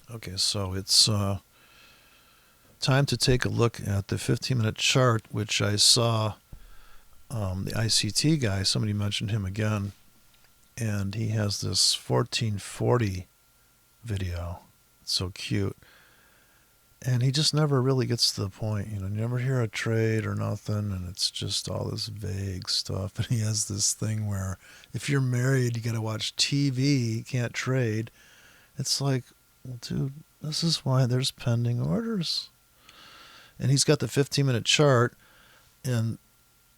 Okay, so it's time to take a look at the 15-minute chart, which I saw the ICT guy, somebody mentioned him again, and he has this 1440 video. It's so cute. And he just never really gets to the point. You never hear a trade or nothing, and it's just all this vague stuff. And he has this thing where if you're married, you got to watch TV, you can't trade. It's like, well, dude, this is why there's pending orders. And he's got the 15-minute chart. And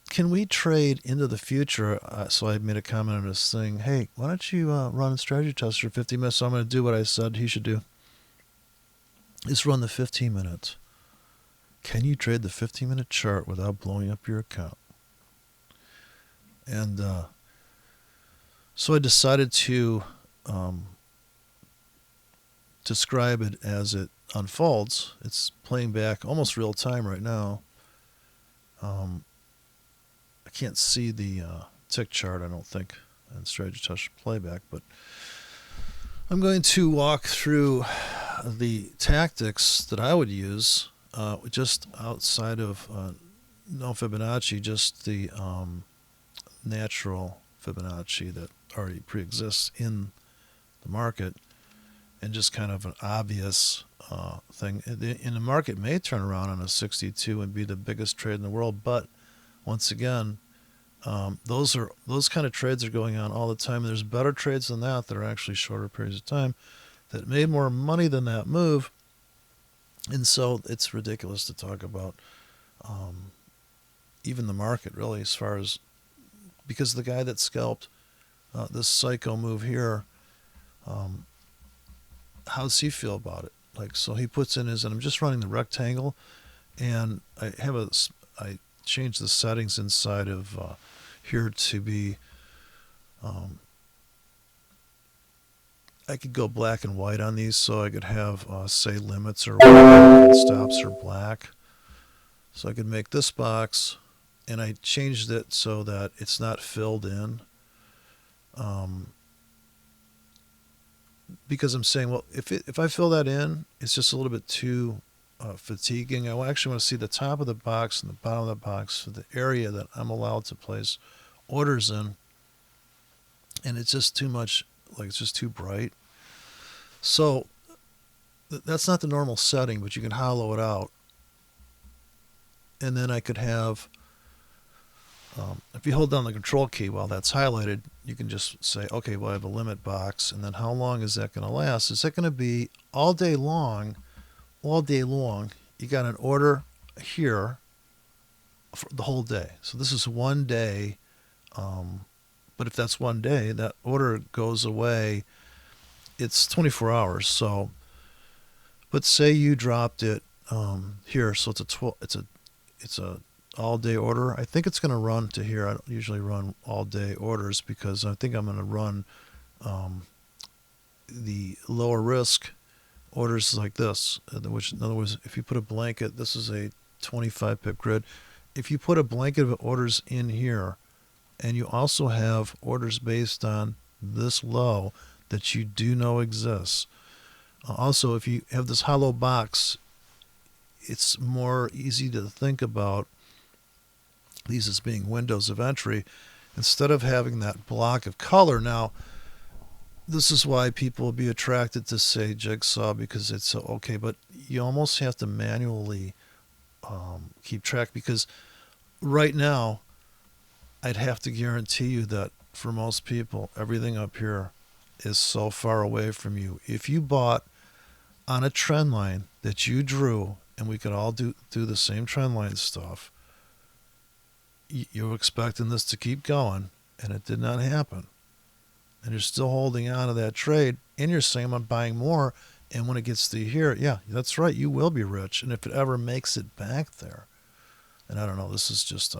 can we trade into the future? So I made a comment on this thing. Hey, why don't you run a strategy test for 15 minutes? So I'm going to do what I said he should do. Is run the 15 minutes. Can you trade the 15-minute chart without blowing up your account? And so I decided to describe it as it unfolds. It's playing back almost real time right now. I can't see the tick chart, I don't think, and strategy test playback, but I'm going to walk through the tactics that I would use just outside of no Fibonacci, just the natural Fibonacci that already pre-exists in the market, and just kind of an obvious thing. And the market may turn around on a 62 and be the biggest trade in the world, but once again, those kind of trades are going on all the time. There's better trades than that are actually shorter periods of time that made more money than that move. And so it's ridiculous to talk about even the market, really, as far as, because the guy that scalped this psycho move here, how does he feel about it? Like, so he puts in his, and I'm just running the rectangle, and I changed the settings inside of here to be, I could go black and white on these, so I could have, say, limits or white and stops are black. So I could make this box, and I changed it so that it's not filled in. Because I'm saying, well, if I fill that in, it's just a little bit too fatiguing. I actually want to see the top of the box and the bottom of the box for the area that I'm allowed to place orders in. And it's just too much, like it's just too bright. So that's not the normal setting, but you can hollow it out. And then I could have, if you hold down the control key while that's highlighted, you can just say, okay, well, I have a limit box. And then how long is that going to last? Is that going to be all day long? All day long, you got an order here for the whole day. So this is one day. But if that's one day, that order goes away. It's 24 hours. So, but say you dropped it here, so it's a all day order. I think it's going to run to here. I don't usually run all day orders because I think I'm going to run the lower risk orders like this, which in other words, if you put a blanket, this is a 25 pip grid. If you put a blanket of orders in here, and you also have orders based on this low that you do know exists. Also, if you have this hollow box, it's more easy to think about these as being windows of entry instead of having that block of color. Now, this is why people will be attracted to, say, Jigsaw, because it's so okay, but you almost have to manually keep track, because right now, I'd have to guarantee you that for most people, everything up here is so far away from you. If you bought on a trend line that you drew, and we could all do the same trend line stuff, you're expecting this to keep going, and it did not happen. And you're still holding on to that trade, and you're saying, I'm buying more, and when it gets to here, yeah, that's right, you will be rich. And if it ever makes it back there, and I don't know, this is just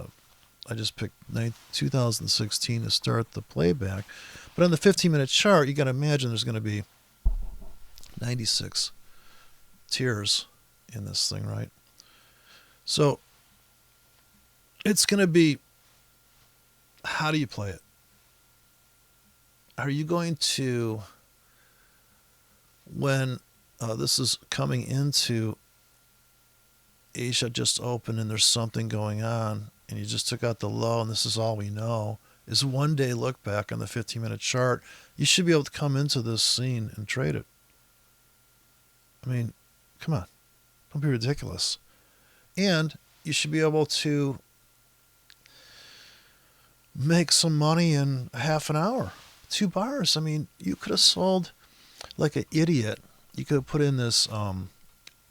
I just picked 2016 to start the playback. But on the 15-minute chart, you got to imagine there's going to be 96 tiers in this thing, right? So it's going to be, how do you play it? Are you going to, when this is coming into Asia just opened and there's something going on, and you just took out the low, and this is all we know, is one day look back on the 15-minute chart. You should be able to come into this scene and trade it. I mean, come on. Don't be ridiculous. And you should be able to make some money in half an hour. 2 bars. I mean, you could have sold like an idiot. You could have put in this,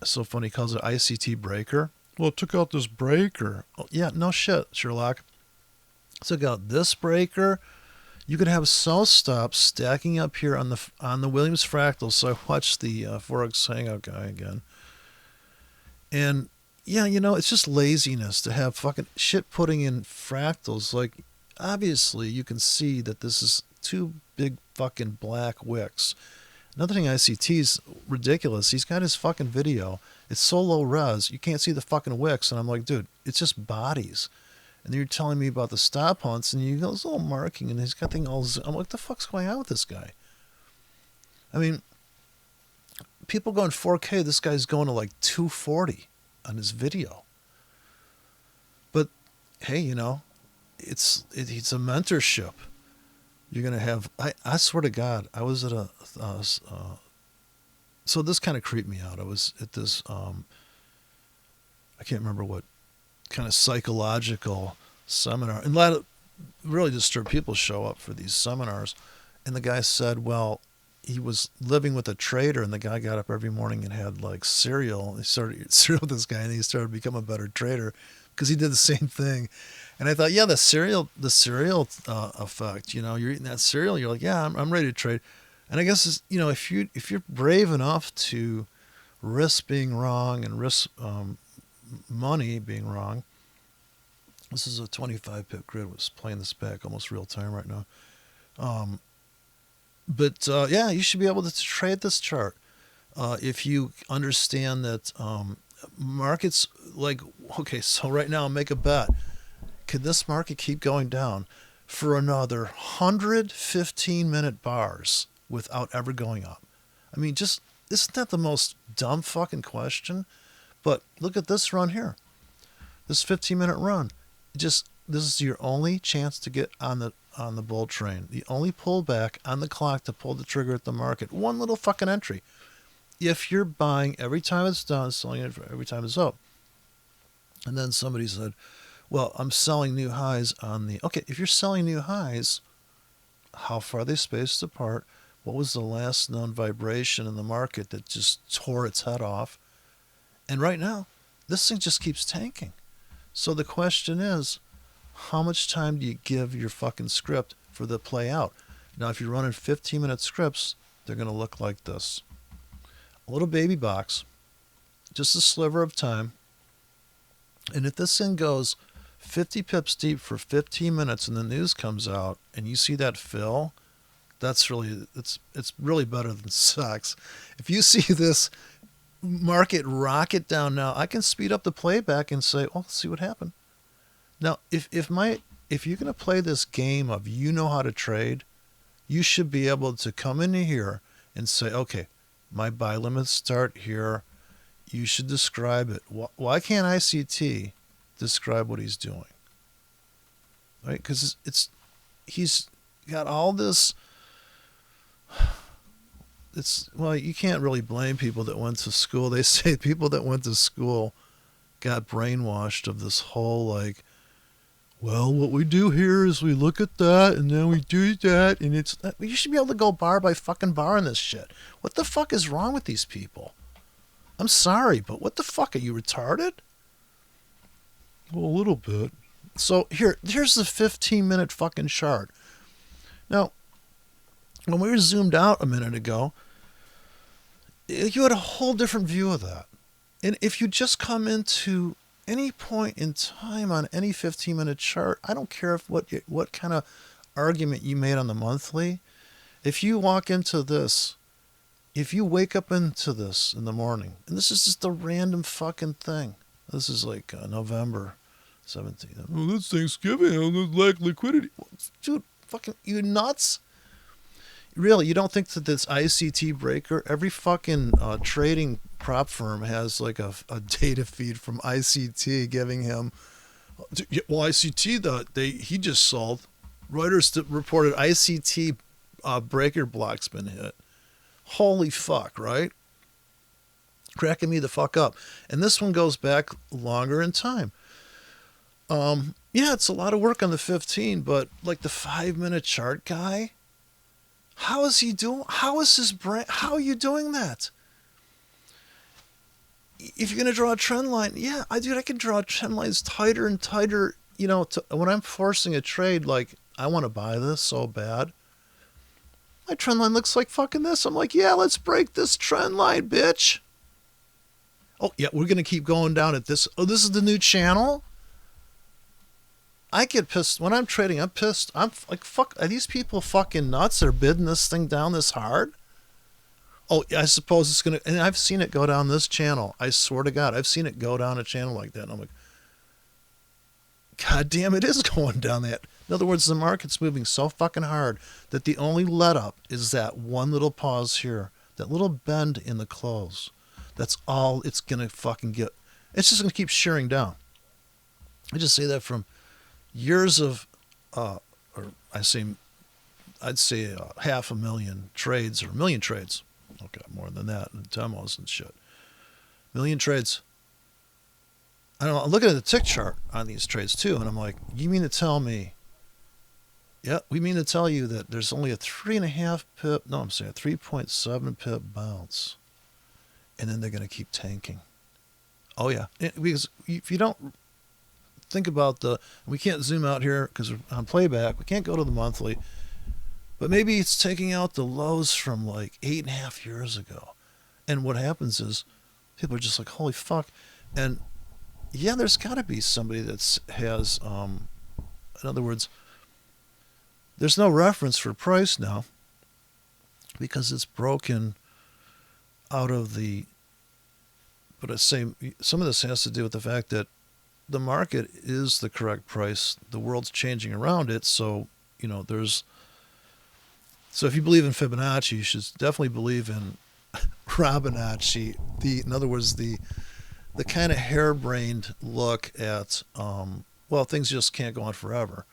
so funny, he calls it ICT breaker. Well, it took out this breaker. Oh, yeah, no shit, Sherlock. Took out this breaker. You could have sell stops stacking up here on the Williams fractal. So I watched the Forex Hangout guy again. And yeah, it's just laziness to have fucking shit putting in fractals. Like, obviously, you can see that this is 2 big fucking black wicks. Another thing, ICT's ridiculous. He's got his fucking video. It's so low res, you can't see the fucking wicks. And I'm like, dude, it's just bodies. And then you're telling me about the stop hunts, and you got this little marking, and he's got thing all. I'm like, what the fuck's going on with this guy? I mean, people going 4K. This guy's going to like 240 on his video. But hey, it's a mentorship. You're gonna have. I swear to God, I was at a. So this kind of creeped me out. I was at this. I can't remember what kind of psychological seminar, and a lot of really disturbed people show up for these seminars. And the guy said, well, he was living with a trader, and the guy got up every morning and had like cereal. He started eating cereal with this guy, and he started to become a better trader because he did the same thing. And I thought, yeah, the cereal effect. You're eating that cereal, you're like, yeah, I'm ready to trade. And I guess it's, if you're brave enough to risk being wrong and risk money being wrong. This is a 25 pip grid. Was playing this back almost real time right now. But yeah, you should be able to trade this chart if you understand that markets, like, okay, so right now make a bet. Could this market keep going down for another 115-minute bars without ever going up? I mean, just isn't that the most dumb fucking question? But look at this run here. This 15-minute run. This is your only chance to get on the bull train. The only pullback on the clock to pull the trigger at the market. One little fucking entry. If you're buying every time it's down, selling it every time it's up. And then somebody said, well, I'm selling new highs on the... Okay, if you're selling new highs, how far are they spaced apart? What was the last known vibration in the market that just tore its head off? And right now, this thing just keeps tanking. So the question is, how much time do you give your fucking script for the play out? Now, if you're running 15-minute scripts, they're going to look like this. A little baby box, just a sliver of time. And if this thing goes 50 pips deep for 15 minutes and the news comes out and you see that fill, it's really better than sex. If you see this market rocket down now, I can speed up the playback and say, let's see what happened. Now, if you're going to play this game of how to trade, you should be able to come into here and say, okay, my buy limits start here. You should describe it. Why can't ICT describe what he's doing? Right? Because he's got all this. You can't really blame people that went to school. They say people that went to school got brainwashed of this whole, like, well, what we do here is we look at that and then we do that, and you should be able to go bar by fucking bar in this shit. What the fuck is wrong with these people? I'm sorry, but what the fuck, are you retarded? Well, a little bit. So here's the 15-minute fucking chart. Now, when we were zoomed out a minute ago, you had a whole different view of that. And if you just come into any point in time on any 15-minute chart, I don't care what kind of argument you made on the monthly. If you walk into this, if you wake up into this in the morning, and this is just a random fucking thing. This is like November 17th. Oh, that's Thanksgiving. I lack liquidity. Dude, fucking, you nuts? Really, you don't think that this ICT breaker, every fucking trading prop firm has like a data feed from ICT giving him, well, ICT he just sold. Reuters reported ICT breaker block's been hit. Holy fuck, right? Cracking me the fuck up. And this one goes back longer in time. Yeah, it's a lot of work on the 15, but like the 5-minute chart guy, how is he doing? How is his brain? How are you doing that? If you're going to draw a trend line, yeah, I can draw trend lines tighter and tighter. You know, when I'm forcing a trade, like I want to buy this so bad. My trend line looks like fucking this. I'm like, yeah, let's break this trend line, bitch. Oh, yeah, we're going to keep going down at this. Oh, this is the new channel? I get pissed. When I'm trading, I'm pissed. I'm like, fuck, are these people fucking nuts? They're bidding this thing down this hard? Oh, I suppose it's going to, and I've seen it go down this channel. I swear to God, I've seen it go down a channel like that. And I'm like, God damn, it is going down that. In other words, the market's moving so fucking hard that the only let up is that one little pause here, that little bend in the close. That's all it's going to fucking get. It's just going to keep shearing down. I just say that from years of, I'd say 500,000 trades or 1,000,000 trades. Okay, more than that, and demos and shit. 1,000,000 trades. I don't know. I'm looking at the tick chart on these trades too, and I'm like, you mean to tell me? Yeah, we mean to tell you that there's only a 3.5 pip. No, I'm saying a 3.7 pip bounce, and then they're going to keep tanking. Oh yeah, because if you don't think about we can't zoom out here because we're on playback. We can't go to the monthly. But maybe it's taking out the lows from like 8.5 years ago. And what happens is people are just like, holy fuck. And yeah, there's got to be somebody that has, in other words, there's no reference for price now because it's broken out of the, but I say some of this has to do with the fact that the market is the correct price. The world's changing around it. So, so if you believe in Fibonacci, you should definitely believe in Robinacci. In other words, the kind of harebrained look at, things just can't go on forever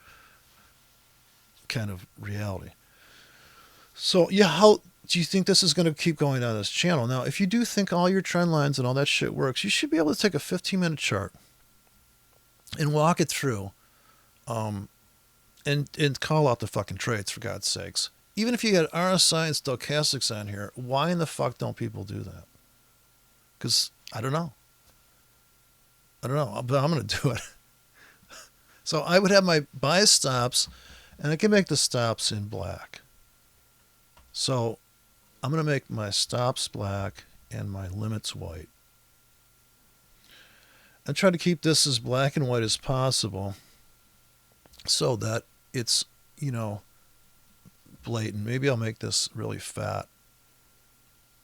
kind of reality. So, yeah, how do you think this is going to keep going down this channel? Now, if you do think all your trend lines and all that shit works, you should be able to take a 15-minute chart and walk it through and call out the fucking trades, for God's sakes. Even if you got RSI and stochastics on here, why in the fuck don't people do that? Because I don't know, but I'm going to do it. So I would have my buy stops, and I can make the stops in black. So I'm going to make my stops black and my limits white. I try to keep this as black and white as possible so that it's, blatant. Maybe I'll make this really fat.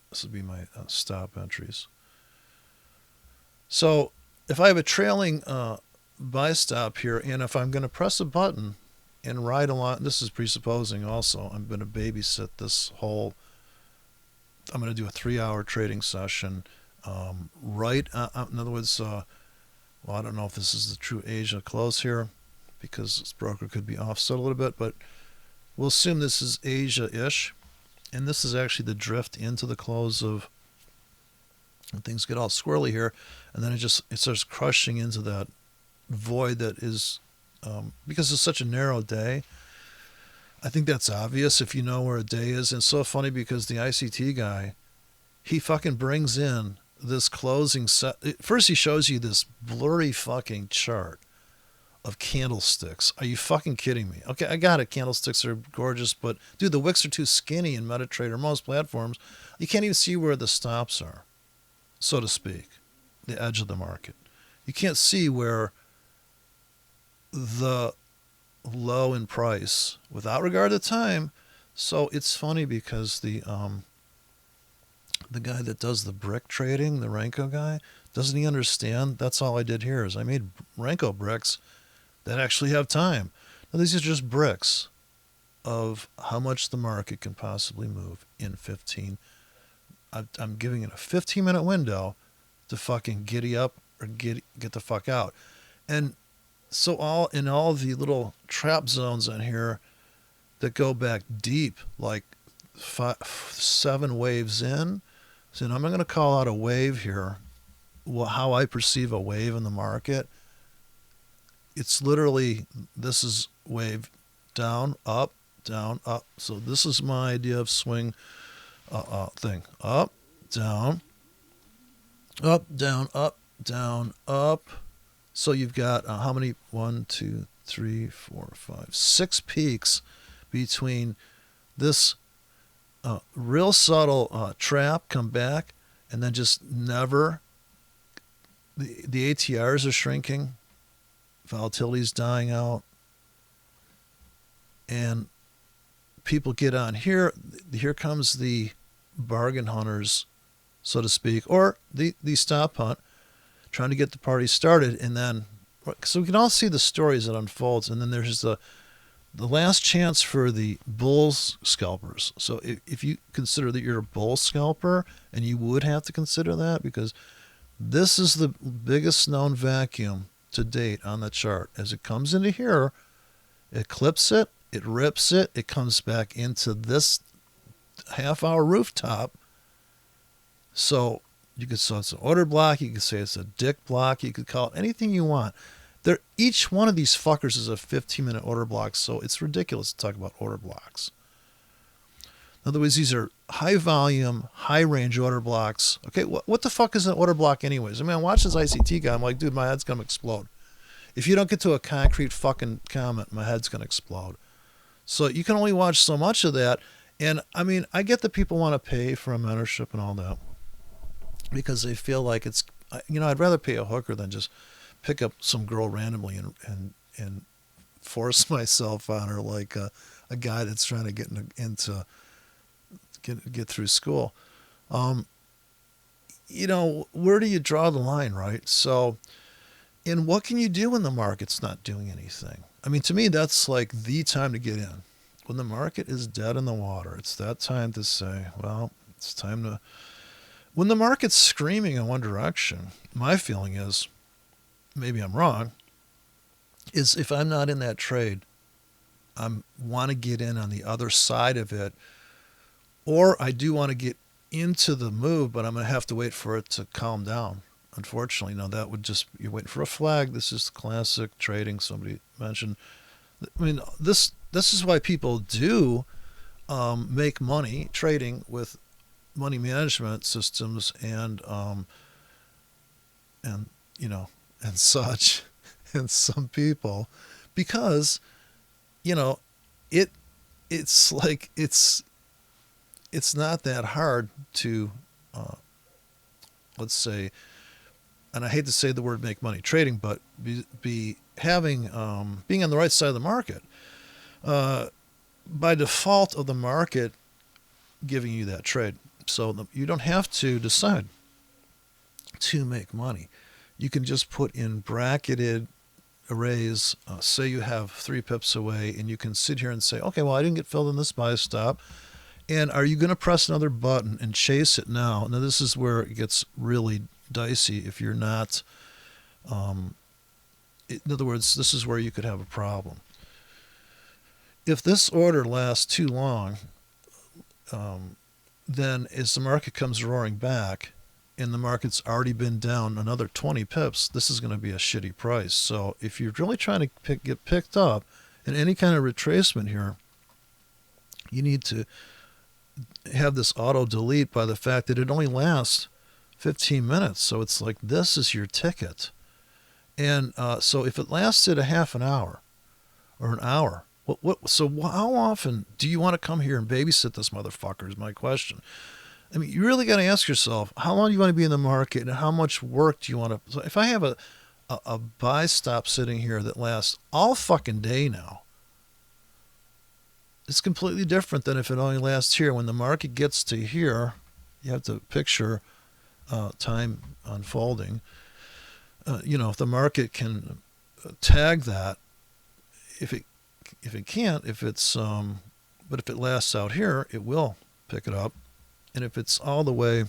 This will be my stop entries. So if I have a trailing buy stop here, and if I'm going to press a button and ride along, this is presupposing also I'm going to babysit this whole, I'm going to do a 3-hour trading session in other words, I don't know if this is the true Asia close here because this broker could be offset a little bit, but we'll assume this is Asia-ish, and this is actually the drift into the close of, and things get all squirrely here, and then it starts crushing into that void that is, because it's such a narrow day, I think that's obvious if you know where a day is. And it's so funny because the ICT guy, he fucking brings in this closing set. First he shows you this blurry fucking chart of candlesticks. Are you fucking kidding me? Okay, I got it. Candlesticks are gorgeous, but dude, the wicks are too skinny in MetaTrader. Most platforms, you can't even see where the stops are, so to speak, the edge of the market. You can't see where the low in price without regard to time. So it's funny because the guy that does the brick trading, the Renko guy, doesn't he understand? That's all I did here is I made Renko bricks that actually have time. Now, these are just bricks. of how much the market can possibly move in 15. I'm giving it a 15-minute window to fucking giddy up or get the fuck out. And so all the little trap zones on here that go back deep, like 7 waves in. So I'm going to call out a wave here. How I perceive a wave in the market. It's literally, this is wave down, up, down, up. So this is my idea of swing thing. Up, down, up, down, up, down, up. So you've got how many? 1, 2, 3, 4, 5, 6 peaks between this real subtle trap, come back, and then just never. The ATRs are shrinking, volatility's dying out, and people get on here. Here comes the bargain hunters, so to speak, or the stop hunt, trying to get the party started. And then, so we can all see the stories that unfolds. And then there's the last chance for the bull scalpers. So if you consider that you're a bull scalper, and you would have to consider that, because this is the biggest known vacuum to date on the chart. As it comes into here, it clips it, it rips it, it comes back into this half-hour rooftop. So you could say it's an order block, you could say it's a dick block, you could call it anything you want. Each one of these fuckers is a 15-minute order block, so it's ridiculous to talk about order blocks. In other words, these are high volume, high range order blocks. Okay, what the fuck is an order block anyways? I mean, I watch this ICT guy, I'm like, dude, my head's going to explode. If you don't get to a concrete fucking comment, my head's going to explode. So you can only watch so much of that. And I mean, I get that people want to pay for a mentorship and all that because they feel like it's, I'd rather pay a hooker than just pick up some girl randomly and force myself on her like a guy that's trying to get get through school. Where do you draw the line, right? So, and what can you do when the market's not doing anything? I mean, to me, that's like the time to get in. When the market is dead in the water, it's that time to say, well, it's time to... When the market's screaming in one direction, my feeling is, maybe I'm wrong, is if I'm not in that trade, I want to get in on the other side of it, or I do want to get into the move, but I'm going to have to wait for it to calm down. Unfortunately, that would just, you're waiting for a flag. This is classic trading. Somebody mentioned. I mean, this is why people do make money trading with money management systems and such, and some people, because it's like it's not that hard to let's say, and I hate to say the word make money trading, but being on the right side of the market by default of the market giving you that trade. So you don't have to decide to make money. You can just put in bracketed arrays. Say you have 3 pips away, and you can sit here and say, okay, well, I didn't get filled in this buy stop. And are you going to press another button and chase it now? Now, this is where it gets really dicey if you're not. In other words, this is where you could have a problem. If this order lasts too long, then as the market comes roaring back and the market's already been down another 20 pips, this is going to be a shitty price. So if you're really trying to get picked up in any kind of retracement here, you need to have this auto delete by the fact that it only lasts 15 minutes. So it's like, this is your ticket. And so if it lasted a half an hour or an hour, so how often do you want to come here and babysit this motherfucker is my question. I mean, you really got to ask yourself, how long do you want to be in the market and how much work do you want to... So if I have a buy stop sitting here that lasts all fucking day now, it's completely different than if it only lasts here. When the market gets to here, you have to picture time unfolding. If the market can tag that, if it can't, if it's But if it lasts out here, it will pick it up. And if it's all the way,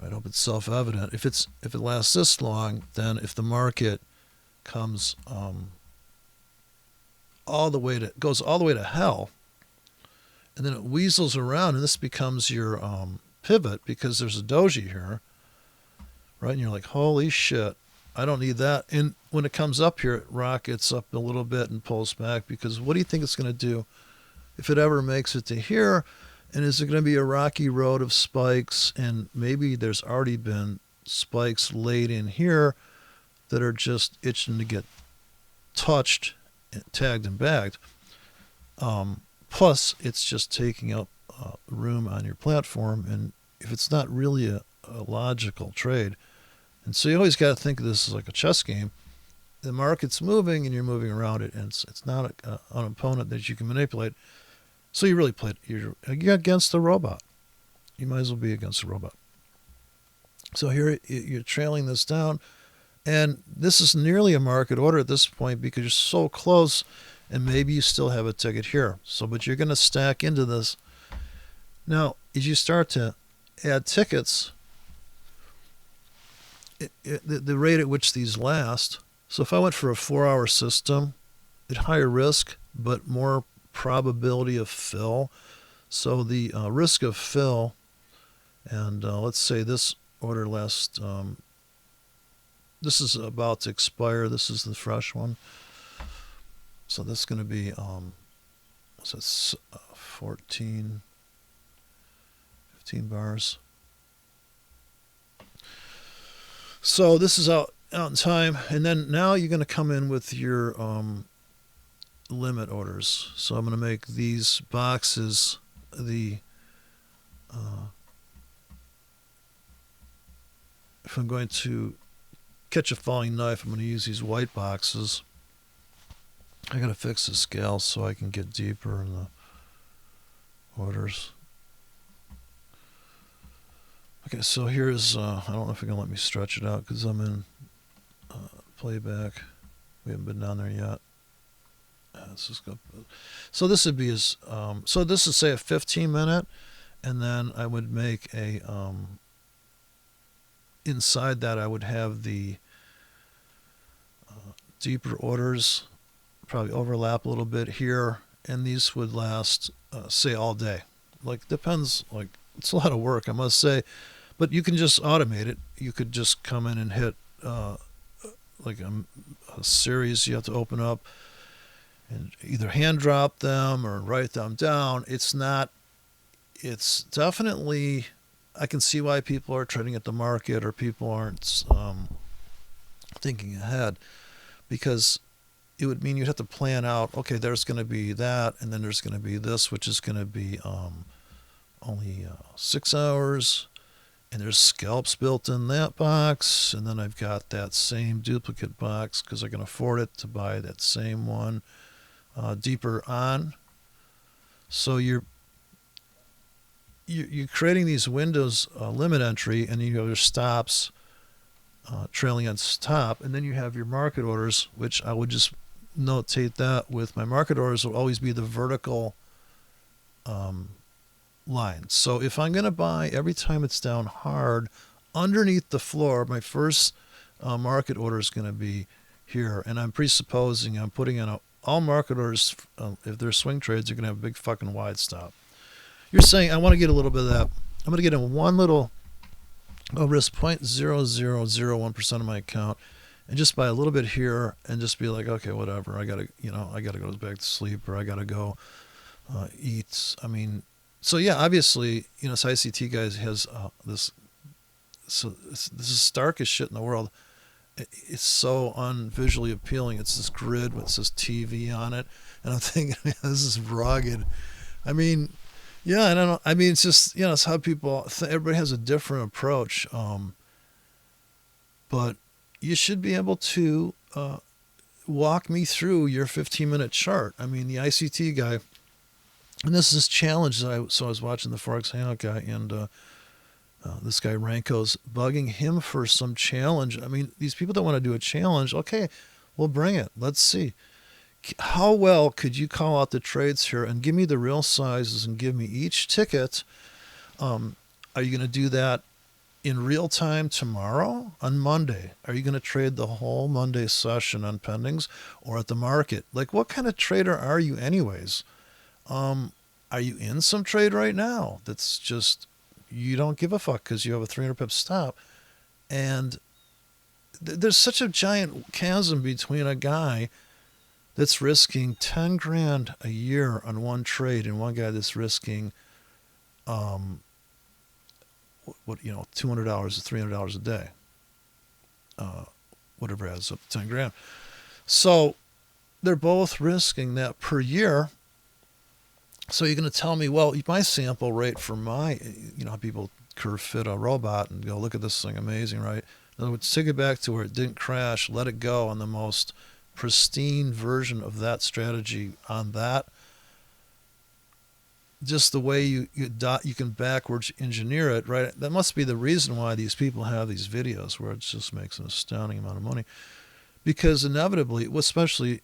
I hope it's self-evident. If it lasts this long, then if the market comes goes all the way to hell, and then it weasels around, and this becomes your pivot because there's a doji here, right? And you're like, holy shit, I don't need that. And when it comes up here, it rockets up a little bit and pulls back, because what do you think it's going to do if it ever makes it to here? And is it going to be a rocky road of spikes? And maybe there's already been spikes laid in here that are just itching to get touched, tagged, and bagged. Plus, it's just taking up room on your platform. And if it's not really a logical trade, and so you always got to think of this as like a chess game. The market's moving and you're moving around it, and it's not an opponent that you can manipulate. So you really played, you're against the robot. You might as well be against the robot. So here you're trailing this down, and this is nearly a market order at this point because you're so close, and maybe you still have a ticket here. So, but you're going to stack into this. Now, as you start to add tickets, the rate at which these last. So if I went for a 4-hour system, at higher risk, but more probability of fill. So the risk of fill, and let's say this order lasts, this is about to expire. This is the fresh one. So this is going to be, what's that, 15 bars. So this is out in time, and then now you're going to come in with your limit orders. So I'm going to make these boxes the if I'm going to catch a falling knife, I'm going to use these white boxes. I got to fix the scale so I can get deeper in the orders. Okay, so here's, I don't know if you're going to let me stretch it out because I'm in playback. We haven't been down there yet. Let's just go. So this would be as, so this is say a 15-minute, and then I would make a, inside that I would have the deeper orders, probably overlap a little bit here, and these would last, say, all day. Like, depends, like, it's a lot of work, I must say. But you can just automate it. You could just come in and hit like a series you have to open up and either hand drop them or write them down. It's definitely, I can see why people are trading at the market or people aren't thinking ahead, because it would mean you'd have to plan out, okay, there's going to be that, and then there's going to be this, which is going to be only 6 hours. And there's scalps built in that box. And then I've got that same duplicate box because I can afford it to buy that same one deeper on. So you're creating these windows, limit entry, and you have your stops trailing on stop. And then you have your market orders, which I would just notate that with my market orders will always be the vertical line. So if I'm going to buy every time it's down hard underneath the floor, my first market order is going to be here. And I'm presupposing I'm putting in all market orders, if they're swing trades, are going to have a big fucking wide stop. You're saying, I want to get a little bit of that. I'm going to get in one little, I'll risk 0.0001% of my account and just buy a little bit here and just be like, okay, whatever. I got to go back to sleep, or I got to go eat. I mean, so yeah, obviously, this ICT guy has this. So this is starkest shit in the world. It's so unvisually appealing. It's this grid with this TV on it, and I'm thinking, man, this is rugged. I mean, yeah, I don't know. I mean, it's just it's how people. Everybody has a different approach, but you should be able to walk me through your 15-minute chart. I mean, the ICT guy. And this is challenge that I was watching the Forex Hangout guy, and this guy Ranko's bugging him for some challenge. I mean, these people that want to do a challenge, okay, we'll bring it. Let's see. how well could you call out the trades here and give me the real sizes and give me each ticket? Are you going to do that in real time tomorrow on Monday? Are you going to trade the whole Monday session on pendings or at the market? Like, what kind of trader are you anyways? Are you in some trade right now that's just, you don't give a fuck because you have a 300 pip stop? And there's such a giant chasm between a guy that's risking 10 grand a year on one trade and one guy that's risking $200 or $300 a day, whatever adds up to 10 grand. So they're both risking that per year. So you're going to tell me, well, my sample rate for my, how people curve fit a robot and go, look at this thing, amazing, right? In other words, take it back to where it didn't crash, let it go on the most pristine version of that strategy on that. Just the way you can backwards engineer it, right? That must be the reason why these people have these videos where it just makes an astounding amount of money. Because inevitably, especially,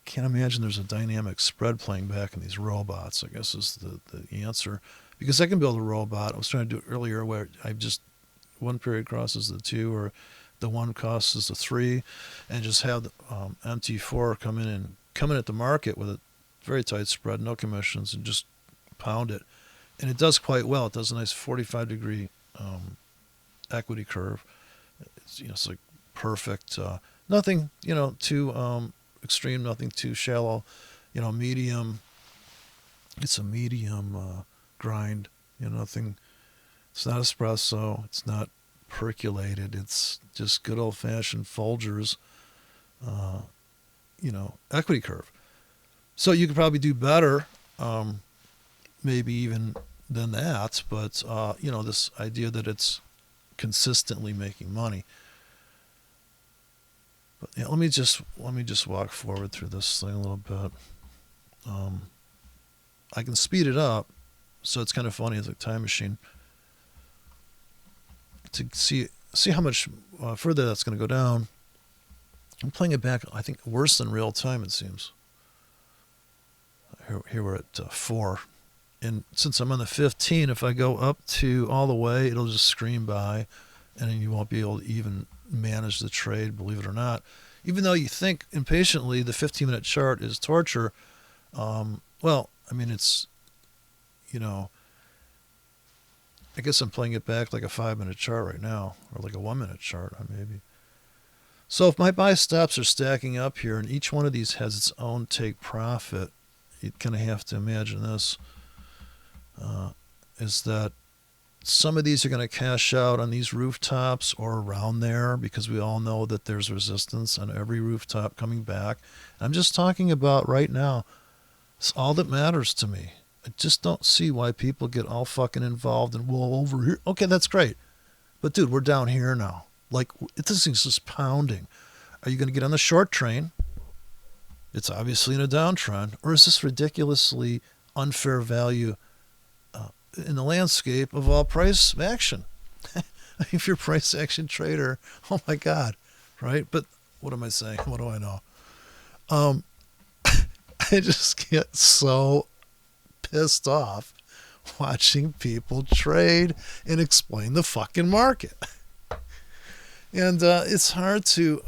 can't imagine there's a dynamic spread playing back in these robots, I guess is the answer. Because I can build a robot. I was trying to do it earlier where I just, one period crosses the 2 or the 1 crosses the 3 and just have the MT4 come in at the market with a very tight spread, no commissions, and just pound it. And it does quite well. It does a nice 45-degree equity curve. It's like perfect. Nothing, too extreme, nothing too shallow, medium. It's a medium grind, nothing. It's not espresso. It's not percolated. It's just good old-fashioned Folgers, equity curve. So you could probably do better, maybe even than that. But, this idea that it's consistently making money. But yeah, let me just walk forward through this thing a little bit. I can speed it up, so it's kind of funny. It's like a time machine to see how much further that's going to go down. I'm playing it back, I think, worse than real time, it seems. Here we're at 4. And since I'm on the 15, if I go up to all the way, it'll just scream by, and then you won't be able to even manage the trade, believe it or not. Even though you think impatiently the 15-minute chart is torture, it's, I guess I'm playing it back like a 5-minute chart right now, or like a 1-minute chart, maybe. So if my buy stops are stacking up here, and each one of these has its own take profit, you kind of have to imagine this, is that some of these are going to cash out on these rooftops or around there because we all know that there's resistance on every rooftop coming back. I'm just talking about right now. It's all that matters to me. I just don't see why people get all fucking involved and, well, over here. Okay, that's great. But, dude, we're down here now. Like, this thing's just pounding. Are you going to get on the short train? It's obviously in a downtrend. Or is this ridiculously unfair value in the landscape of all price action? If you're a price action trader, oh my God, right? But what am I saying? What do I know? I just get so pissed off watching people trade and explain the fucking market. And it's hard to,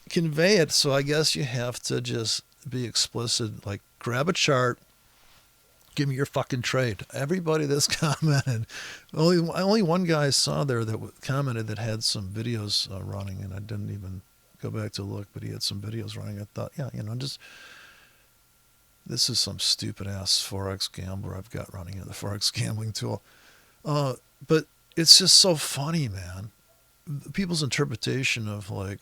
convey it. So I guess you have to just be explicit, like grab a chart, give me your fucking trade. Everybody that's commented, only one guy I saw there that commented that had some videos running, and I didn't even go back to look, but he had some videos running. I thought, this is some stupid ass Forex gambler I've got running in the Forex gambling tool. But it's just so funny, man. People's interpretation of, like,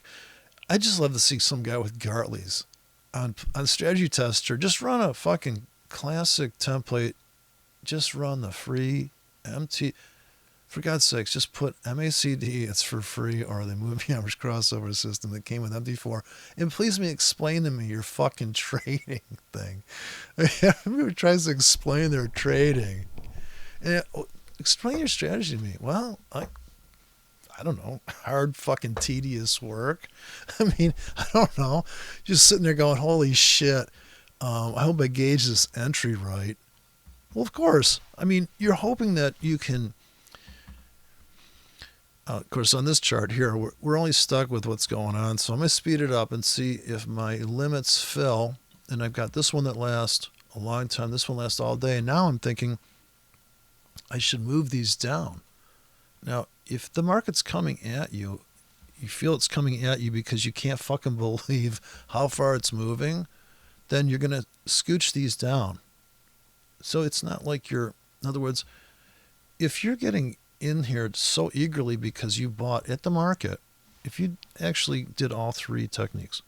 I just love to see some guy with Gartley's on Strategy Tester just run a fucking classic template. Just run the free MT. For God's sakes, just put MACD, it's for free, or the moving average crossover system that came with MT4. And please explain to me your fucking trading thing. Everybody tries to explain their trading. And explain your strategy to me. Well, I I don't know, hard fucking tedious work. I mean, I don't know. Just sitting there going, holy shit. I hope I gauge this entry right. Well, of course. I mean, you're hoping that you can. Of course, on this chart here, we're only stuck with what's going on. So I'm going to speed it up and see if my limits fill. And I've got this one that lasts a long time. This one lasts all day. And now I'm thinking I should move these down. Now, if the market's coming at you, you feel it's coming at you because you can't fucking believe how far it's moving, then you're going to scooch these down. So it's not like you're, in other words, if you're getting in here so eagerly because you bought at the market, if you actually did all three techniques,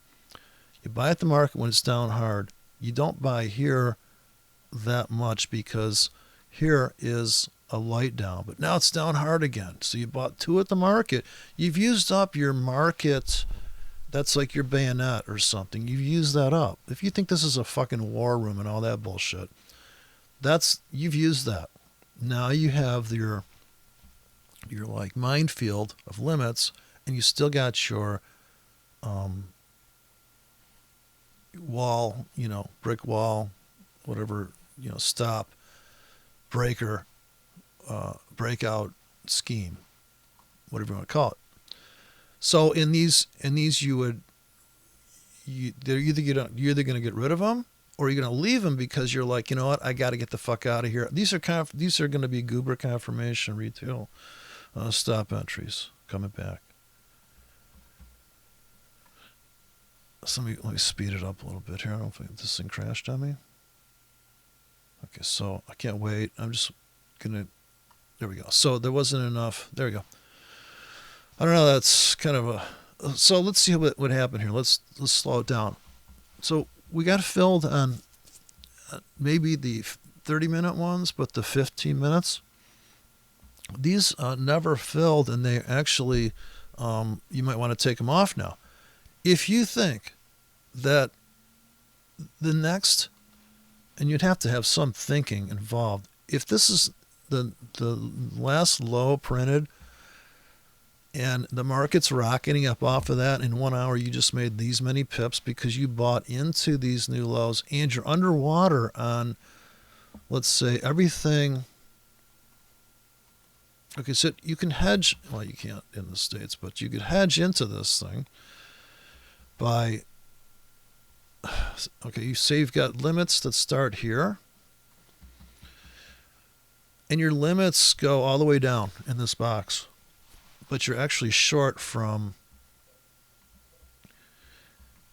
you buy at the market when it's down hard, you don't buy here that much because here is a light down, but now it's down hard again. So you bought two at the market. You've used up your market. That's like your bayonet or something. You've used that up. If you think this is a fucking war room and all that bullshit, you've used that. Now you have your like minefield of limits, and you still got your wall, brick wall, whatever, stop, breaker, breakout scheme, whatever you want to call it. So in these you're either going to get rid of them or you're going to leave them because you're like, you know what, I got to get the fuck out of here. These are going to be goober confirmation retail stop entries coming back. So let me speed it up a little bit here. I don't think this thing crashed on me. Okay, so I can't wait. I'm just gonna. There we go. So there wasn't enough. There we go. I don't know. That's kind of a. So let's see what happened here. Let's slow it down. So we got filled on maybe the 30-minute ones, but the 15 minutes. These never filled, and they actually. You might want to take them off now. If you think that the next, and you'd have to have some thinking involved. If this is the last low printed and the market's rocketing up off of that, in 1 hour you just made these many pips because you bought into these new lows and you're underwater on, let's say, everything. Okay, so you can hedge, well, you can't in the States, but you could hedge into this thing by, okay, you say you've got limits that start here, and your limits go all the way down in this box, but you're actually short from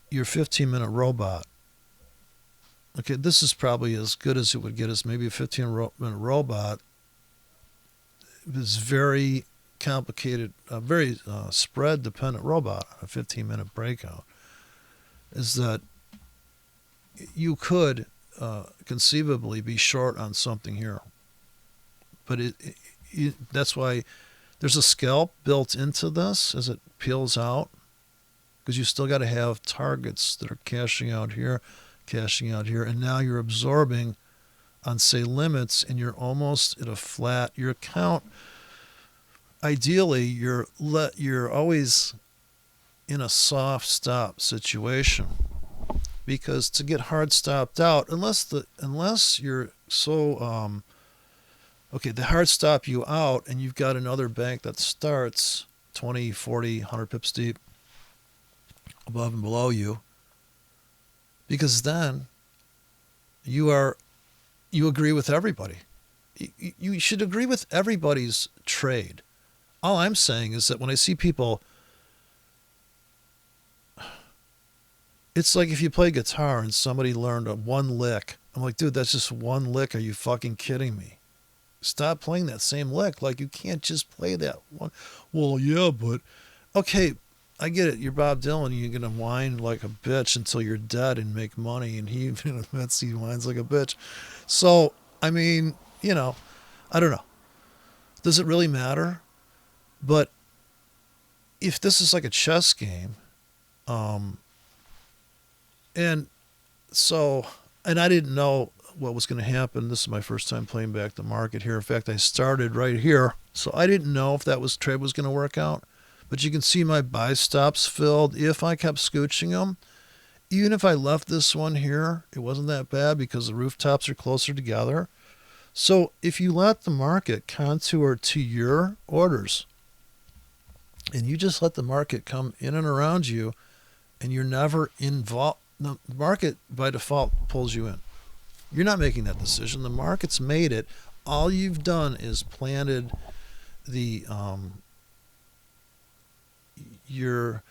your 15-minute robot. Okay, this is probably as good as it would get us, maybe a 15-minute robot. It's very complicated, very spread-dependent robot, a 15-minute breakout, is that you could conceivably be short on something here. But that's why there's a scalp built into this as it peels out, because you still got to have targets that are cashing out here, and now you're absorbing on, say, limits, and you're almost at a flat. Your account, ideally, you're always in a soft stop situation, because to get hard stopped out, unless you're so okay, the hard stop you out and you've got another bank that starts 20, 40, 100 pips deep above and below you, because then you agree with everybody. You should agree with everybody's trade. All I'm saying is that when I see people, it's like if you play guitar and somebody learned one lick. I'm like, dude, that's just one lick. Are you fucking kidding me? Stop playing that same lick. Like, you can't just play that one. Well, yeah, but okay, I get it. You're Bob Dylan. You're gonna whine like a bitch until you're dead and make money. And he admits he whines like a bitch. So, I mean, I don't know. Does it really matter? But if this is like a chess game, and I didn't know what was going to happen. This is my first time playing back the market here. In fact, I started right here, So I didn't know if that trade was going to work out. But you can see my buy stops filled if I kept scooching them. Even if I left this one here, it wasn't that bad because the rooftops are closer together. So if you let the market contour to your orders and you just let the market come in and around you and you're never involved, the market by default pulls you in. You're not making that decision. The market's made it. All you've done is planted the, you're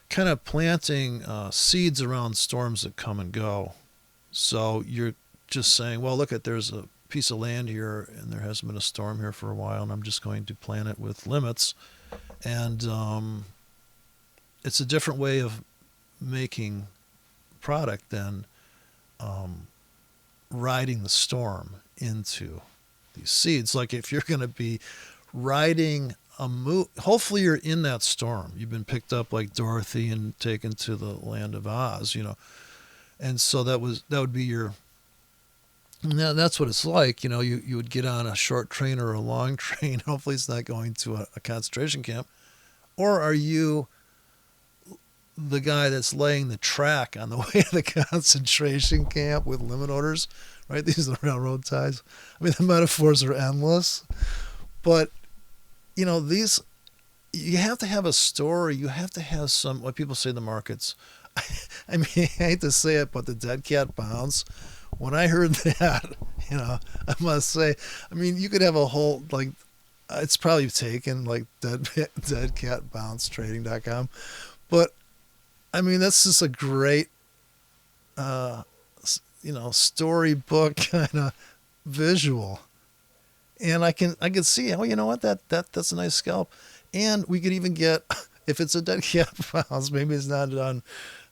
kind of planting seeds around storms that come and go. So you're just saying, well, look, there's a piece of land here and there hasn't been a storm here for a while and I'm just going to plant it with limits. And it's a different way of making product than riding the storm into these seeds. Like if you're going to be riding a move, hopefully you're in that storm. You've been picked up like Dorothy and taken to the land of Oz, and so that would be your. Now that's what it's like. You would get on a short train or a long train. Hopefully it's not going to a concentration camp. Or are you the guy that's laying the track on the way to the concentration camp with limit orders, right? These are the railroad ties. I mean, the metaphors are endless. But, these, you have to have a story. You have to have what people say the markets. I mean, I hate to say it, but the dead cat bounce. When I heard that, I must say, I mean, you could have a whole, it's probably taken, deadcatbouncetrading.com. But, I mean, that's just a great, storybook kind of visual. And I can see, oh, you know what, that's a nice scalp. And we could even get, if it's a dead cat bounce, maybe it's not done.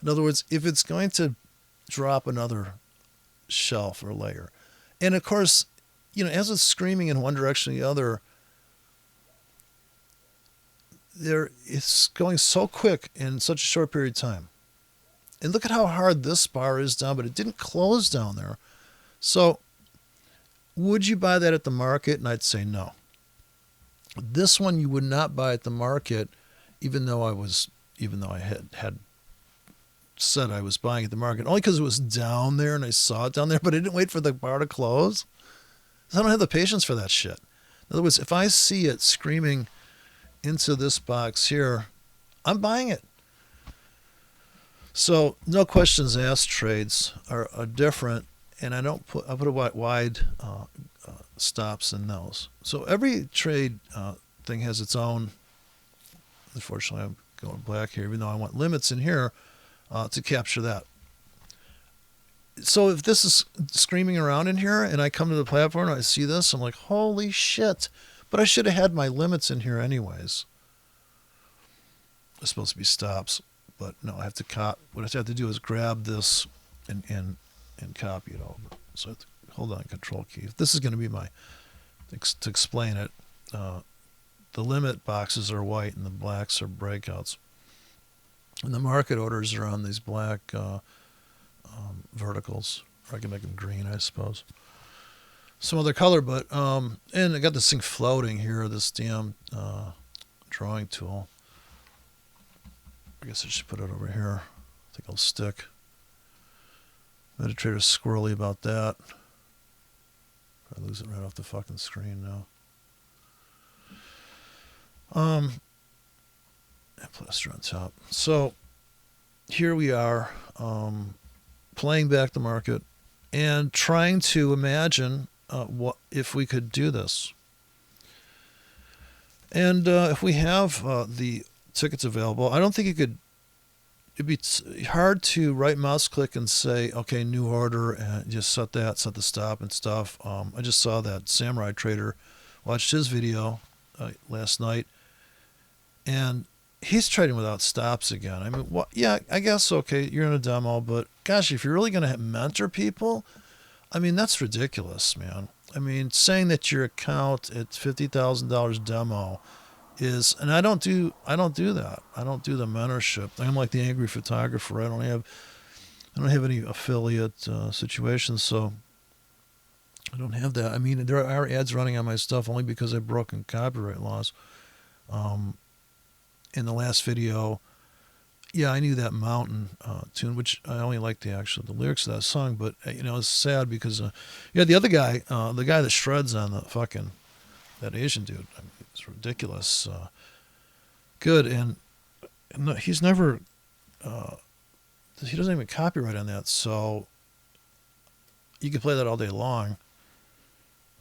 In other words, if it's going to drop another shelf or layer. And of course, as it's screaming in one direction or the other, it's going so quick in such a short period of time. And look at how hard this bar is down, but it didn't close down there. So would you buy that at the market? And I'd say no. This one you would not buy at the market, even though I had said I was buying at the market, only because it was down there and I saw it down there, but I didn't wait for the bar to close. I don't have the patience for that shit. In other words, if I see it screaming into this box here, I'm buying it. So no questions asked trades are different, and I put a wide stops in those. So every trade thing has its own. Unfortunately, I'm going black here, even though I want limits in here to capture that. So if this is screaming around in here and I come to the platform and I see this, I'm like, holy shit. But I should have had my limits in here anyways. It's supposed to be stops. But no, I have to what I have to do is grab this and copy it over. So I have to hold on, Control key. If this is going to be to explain it, the limit boxes are white and the blacks are breakouts. And the market orders are on these black verticals. Or I can make them green, I suppose. Some other color, but, and I got this thing floating here, this damn drawing tool. I guess I should put it over here. I think it'll stick. MetaTrader's squirrely about that. I lose it right off the fucking screen now. And plaster on top. So here we are, playing back the market and trying to imagine what if we could do this. And if we have the tickets available, I don't think it'd be hard to right mouse click and say, okay, new order, and just set the stop and stuff. I just saw that Samurai Trader, watched his video last night, and he's trading without stops again. I mean, yeah, I guess, okay, you're in a demo, but gosh, if you're really going to mentor people, I mean, that's ridiculous, man. I mean, saying that your account at $50,000 demo is, and I don't do that. I don't do the mentorship. I'm like the angry photographer. I don't have any affiliate situations. So I don't have that. I mean, there are ads running on my stuff only because I've broken copyright laws. Um, in the last video, yeah, I knew that mountain tune, which I only like the lyrics of that song. But it's sad because yeah, the other guy, the guy that shreds on the fucking that Asian dude, I mean, it's ridiculous. Good, and no, he's never. He doesn't even copyright on that, so you can play that all day long.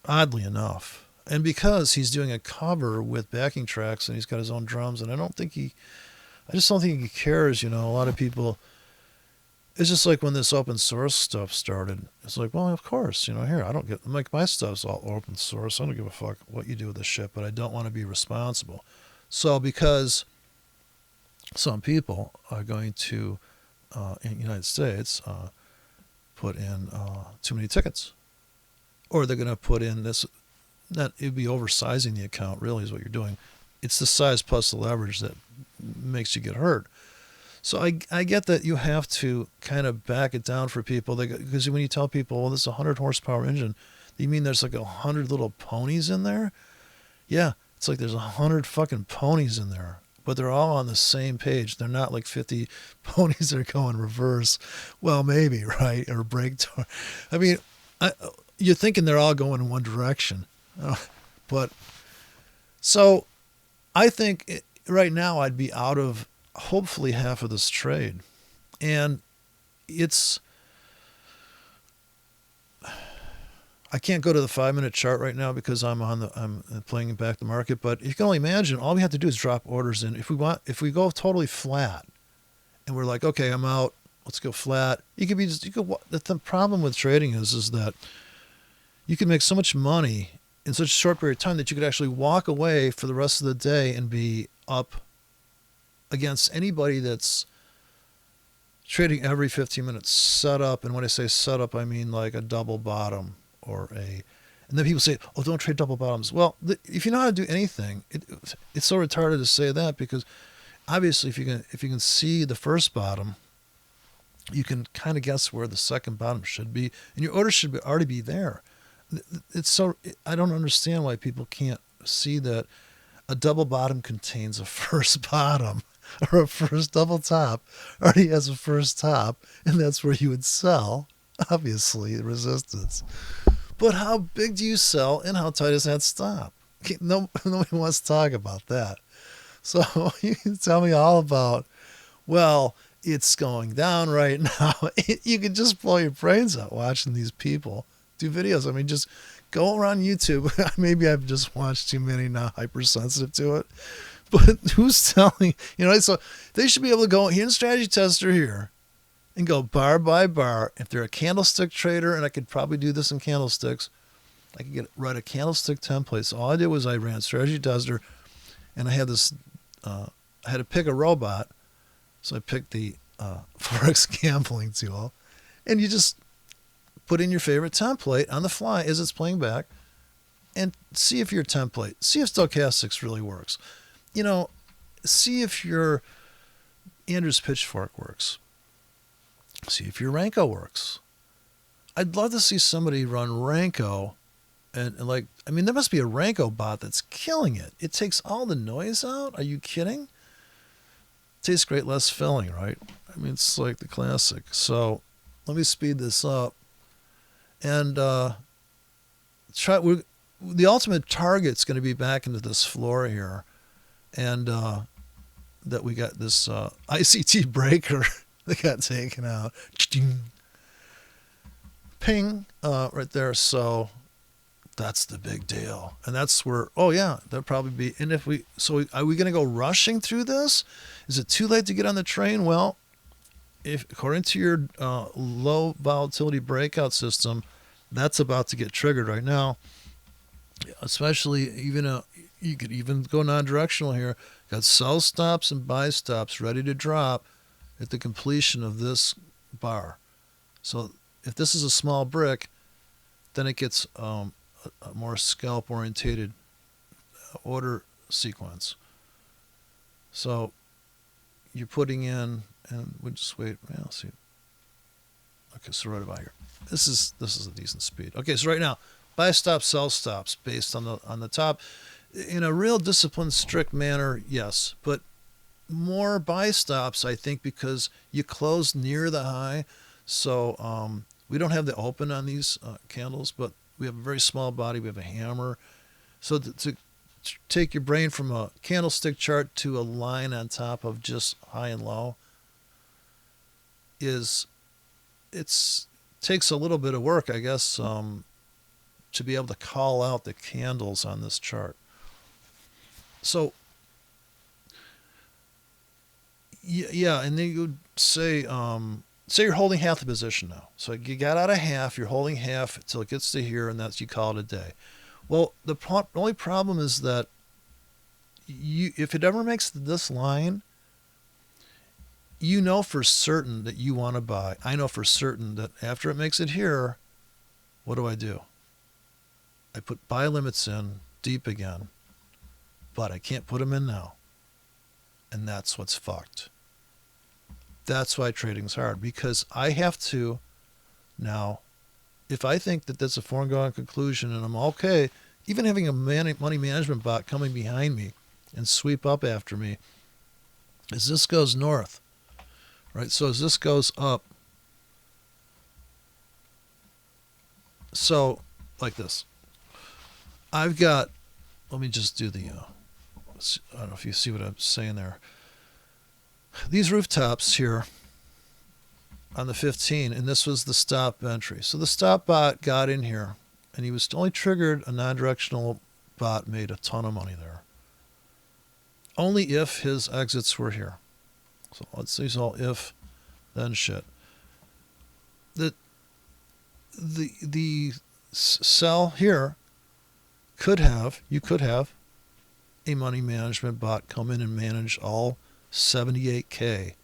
Oddly enough, and because he's doing a cover with backing tracks and he's got his own drums, and I just don't think he cares. A lot of people. It's just like when this open source stuff started. It's like, well, of course, here I don't get like my stuff's all open source. I don't give a fuck what you do with this shit, but I don't want to be responsible. So because some people are going to in the United States put in too many tickets, or they're going to put in this. That it'd be oversizing the account. Really, is what you're doing. It's the size plus the leverage that makes you get hurt. So I get that you have to kind of back it down for people. Because when you tell people, well, this is a 100 horsepower engine, you mean there's like 100 little ponies in there? Yeah, it's like there's 100 fucking ponies in there. But they're all on the same page. They're not like 50 ponies that are going reverse. Well, maybe, right? Or brake. I mean, you're thinking they're all going in one direction. But so I think right now I'd be out of hopefully half of this trade. And I can't go to the 5-minute chart right now because I'm playing back the market, but you can only imagine all we have to do is drop orders in. If we go totally flat and we're like, okay, I'm out, let's go flat. The problem with trading is that you can make so much money in such a short period of time that you could actually walk away for the rest of the day and be up against anybody that's trading every 15 minutes set up. And when I say set up, I mean like a double bottom and then people say, oh, don't trade double bottoms. Well, if you know how to do anything, it's so retarded to say that, because obviously if you can see the first bottom, you can kind of guess where the second bottom should be, and your order should already be there. I don't understand why people can't see that a double bottom contains a first bottom, or a first double top already has a first top, and that's where you would sell, obviously, the resistance. But how big do you sell, and how tight is that stop? Nobody wants to talk about that. So you can tell me all about, well, it's going down right now. You can just blow your brains out watching these people do videos. I mean, just go around YouTube. Maybe I've just watched too many, now hypersensitive to it. But who's telling, so they should be able to go here in Strategy Tester here and go bar by bar. If they're a candlestick trader, and I could probably do this in candlesticks, I could write a candlestick template. So all I did was I ran Strategy Tester, and I had this, I had to pick a robot. So I picked the Forex gambling tool, and you just put in your favorite template on the fly as it's playing back, and see if your stochastics really works. See if your Andrews Pitchfork works. See if your Renko works. I'd love to see somebody run Renko, and there must be a Renko bot that's killing it. It takes all the noise out. Are you kidding? Tastes great, less filling, right? I mean, it's like the classic. So let me speed this up. And the ultimate target's going to be back into this floor here. And that we got this ICT breaker that got taken out. Ping, right there. So that's the big deal. And that's where, oh yeah, that'll probably be. And are we going to go rushing through this? Is it too late to get on the train? Well, if according to your low volatility breakout system, that's about to get triggered right now. Especially you could even go non-directional here. Got sell stops and buy stops ready to drop at the completion of this bar. So if this is a small brick, then it gets a more scalp orientated order sequence. So you're putting in, and we'll just wait. Yeah, let's see. Okay, so right about here. This is a decent speed. Okay, so right now buy stops, sell stops based on the top. In a real disciplined, strict manner, yes, but more buy stops, I think, because you close near the high. So we don't have the open on these candles, but we have a very small body. We have a hammer. So to take your brain from a candlestick chart to a line on top of just high and low takes a little bit of work, I guess, to be able to call out the candles on this chart. So yeah, and then you would say, say you're holding half the position now. So you got out of half, you're holding half until it gets to here, and that's, you call it a day. Well, the only problem is that if it ever makes this line, you know for certain that you want to buy. I know for certain that after it makes it here, what do? I put buy limits in deep again, but I can't put them in now. And that's what's fucked. That's why trading's hard, because I have to now, if I think that that's a foregone conclusion and I'm okay, even having a money management bot coming behind me and sweep up after me, as this goes north, right? So as this goes up, so like this, I've got, let me just do the, I don't know if you see what I'm saying there. These rooftops here on the 15, and this was the stop entry. So the stop bot got in here, and he was only triggered, a non-directional bot made a ton of money there. Only if his exits were here. So let's see, all if, then shit. The sell here you could have a money management bot come in and manage all 78K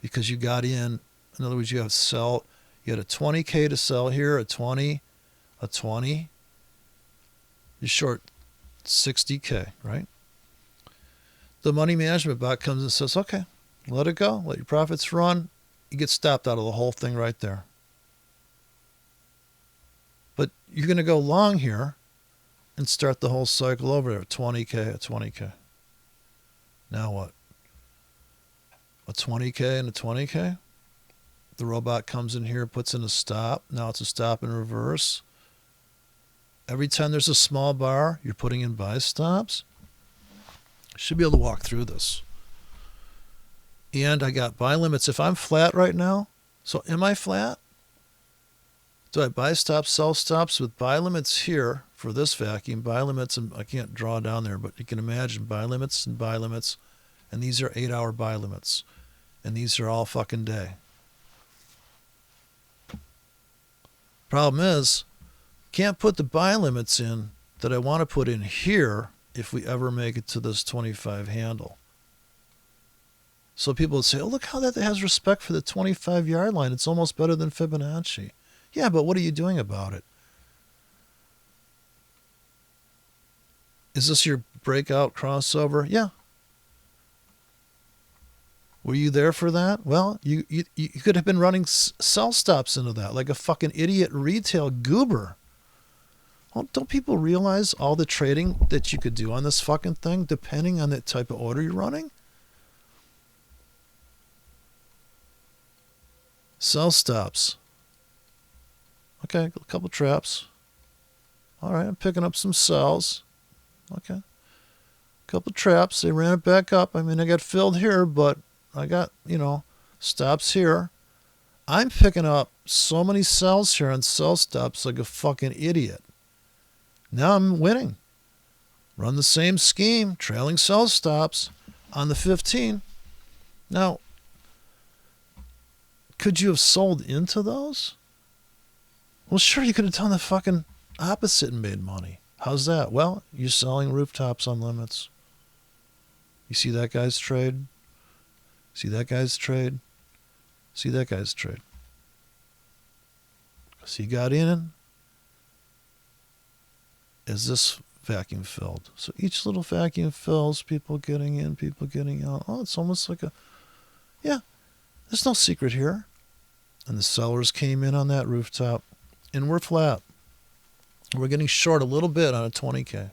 because you got in other words, you had a 20K to sell here, a 20, you short 60K, right? The money management bot comes and says, okay, let it go, let your profits run. You get stopped out of the whole thing right there. But you're going to go long here and start the whole cycle over there, 20K, a 20K. Now what? A 20K and a 20K? The robot comes in here, puts in a stop. Now it's a stop in reverse. Every time there's a small bar, you're putting in buy stops. Should be able to walk through this. And I got buy limits. If I'm flat right now, so am I flat? Do I buy stops, sell stops with buy limits here for this vacuum? Buy limits, and I can't draw down there, but you can imagine buy limits and buy limits. And these are 8-hour buy limits. And these are all fucking day. Problem is, can't put the buy limits in that I want to put in here if we ever make it to this 25 handle. So people would say, oh, look how that has respect for the 25-yard line. It's almost better than Fibonacci. Yeah, but what are you doing about it? Is this your breakout crossover? Yeah. Were you there for that? Well, you could have been running sell stops into that like a fucking idiot retail goober. Well, don't people realize all the trading that you could do on this fucking thing depending on the type of order you're running? Sell stops. Okay, a couple traps. All right, I'm picking up some sells. Okay. Couple traps. They ran it back up. I mean, I got filled here, but I got, stops here. I'm picking up so many sells here on sell stops like a fucking idiot. Now I'm winning. Run the same scheme, trailing sell stops on the 15. Now, could you have sold into those? Well, sure, you could have done the fucking opposite and made money. How's that? Well, you're selling rooftops on limits. You see that guy's trade? See that guy's trade? See that guy's trade? So you got in as this vacuum filled. So each little vacuum fills, people getting in, people getting out. Oh, it's almost like there's no secret here. And the sellers came in on that rooftop and we're flat. We're getting short a little bit on a 20K.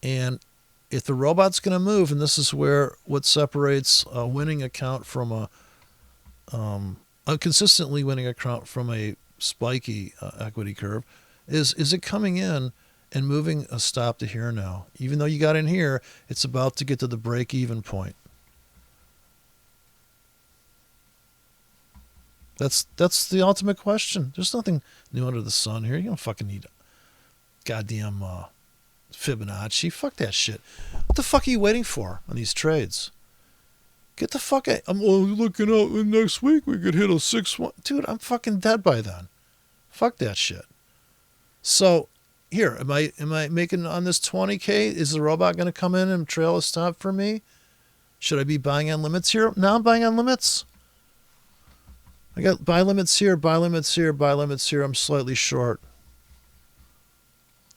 And if the robot's going to move, and this is where what separates a winning account from a consistently winning account from a spiky equity curve, is it coming in and moving a stop to here now? Even though you got in here, it's about to get to the break-even point. That's the ultimate question. There's nothing new under the sun here. You don't fucking need goddamn Fibonacci. Fuck that shit. What the fuck are you waiting for on these trades? Get the fuck out. I'm looking out next week. We could hit a 6-1. Dude, I'm fucking dead by then. Fuck that shit. So here, am I making on this 20K? Is the robot going to come in and trail a stop for me? Should I be buying on limits here? Now I'm buying on limits. I got buy limits here, buy limits here, buy limits here. I'm slightly short.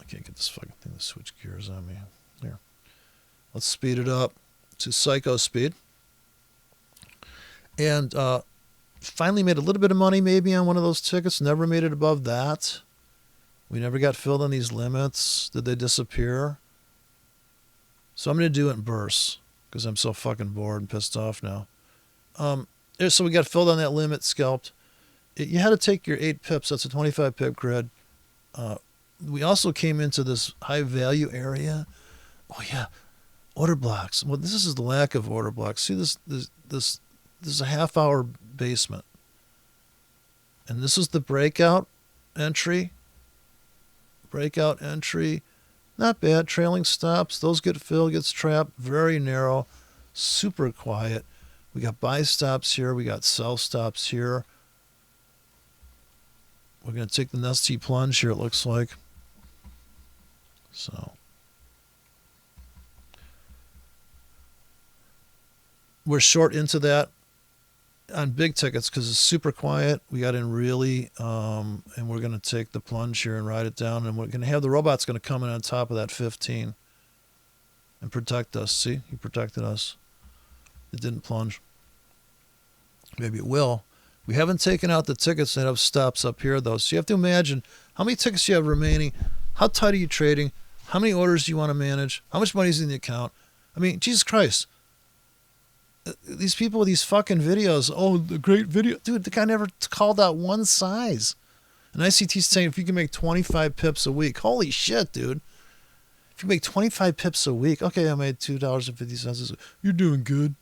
I can't get this fucking thing to switch gears on me. Here. Let's speed it up to psycho speed. And finally made a little bit of money maybe on one of those tickets. Never made it above that. We never got filled on these limits. Did they disappear? So I'm going to do it in bursts because I'm so fucking bored and pissed off now. So we got filled on that limit, scalped. You had to take your 8 pips. That's a 25 pip grid. We also came into this high value area. Oh yeah, order blocks. Well, this is the lack of order blocks. See this is a half hour basement. And this is the breakout entry. Breakout entry. Not bad. Trailing stops. Those get filled, gets trapped. Very narrow. Super quiet. We got buy stops here. We got sell stops here. We're going to take the nasty plunge here, it looks like. So we're short into that on big tickets because it's super quiet. We got in really, and we're going to take the plunge here and ride it down. And we're going to have the robot's going to come in on top of that 15 and protect us. See, he protected us. It didn't plunge. Maybe it will. We haven't taken out the tickets that have stops up here, though. So you have to imagine how many tickets you have remaining, how tight are you trading, how many orders do you want to manage, how much money is in the account. I mean, Jesus Christ. These people with these fucking videos, oh, the great video. Dude, the guy never called out one size. And ICT's saying if you can make 25 pips a week, holy shit, dude. If you make 25 pips a week, okay, I made $2.50. You're doing good.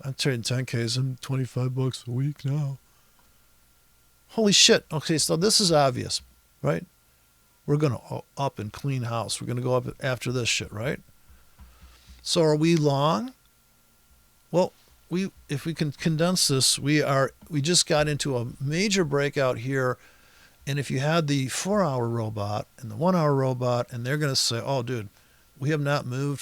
I'm trading 10Ks. I'm $25 a week now. Holy shit. Okay, so this is obvious, right? We're going to up and clean house. We're going to go up after this shit, right? So are we long? Well, if we can condense this, we just got into a major breakout here. And if you had the 4-hour robot and the 1-hour robot, and they're going to say, oh, dude, we have not moved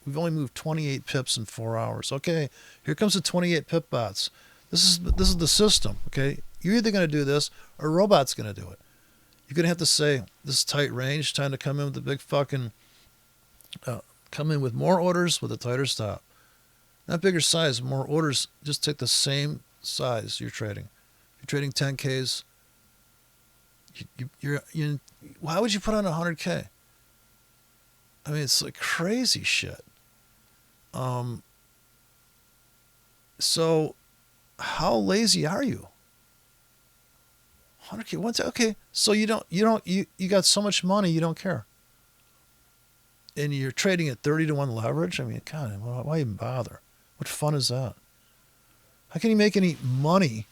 we've only moved 28 pips in 4 hours. Okay, here comes the 28 pip bots. This is the system, okay? You're either going to do this or a robot's going to do it. You're going to have to say, this is tight range, time to come in with the big fucking, come in with more orders with a tighter stop. Not bigger size, more orders. Just take the same size you're trading. If you're trading 10Ks, you're why would you put on 100K? I mean, it's like crazy shit. So how lazy are you? 100K, okay. So you got so much money, you don't care. And you're trading at 30-to-1 leverage? I mean, God, why even bother? What fun is that? How can you make any money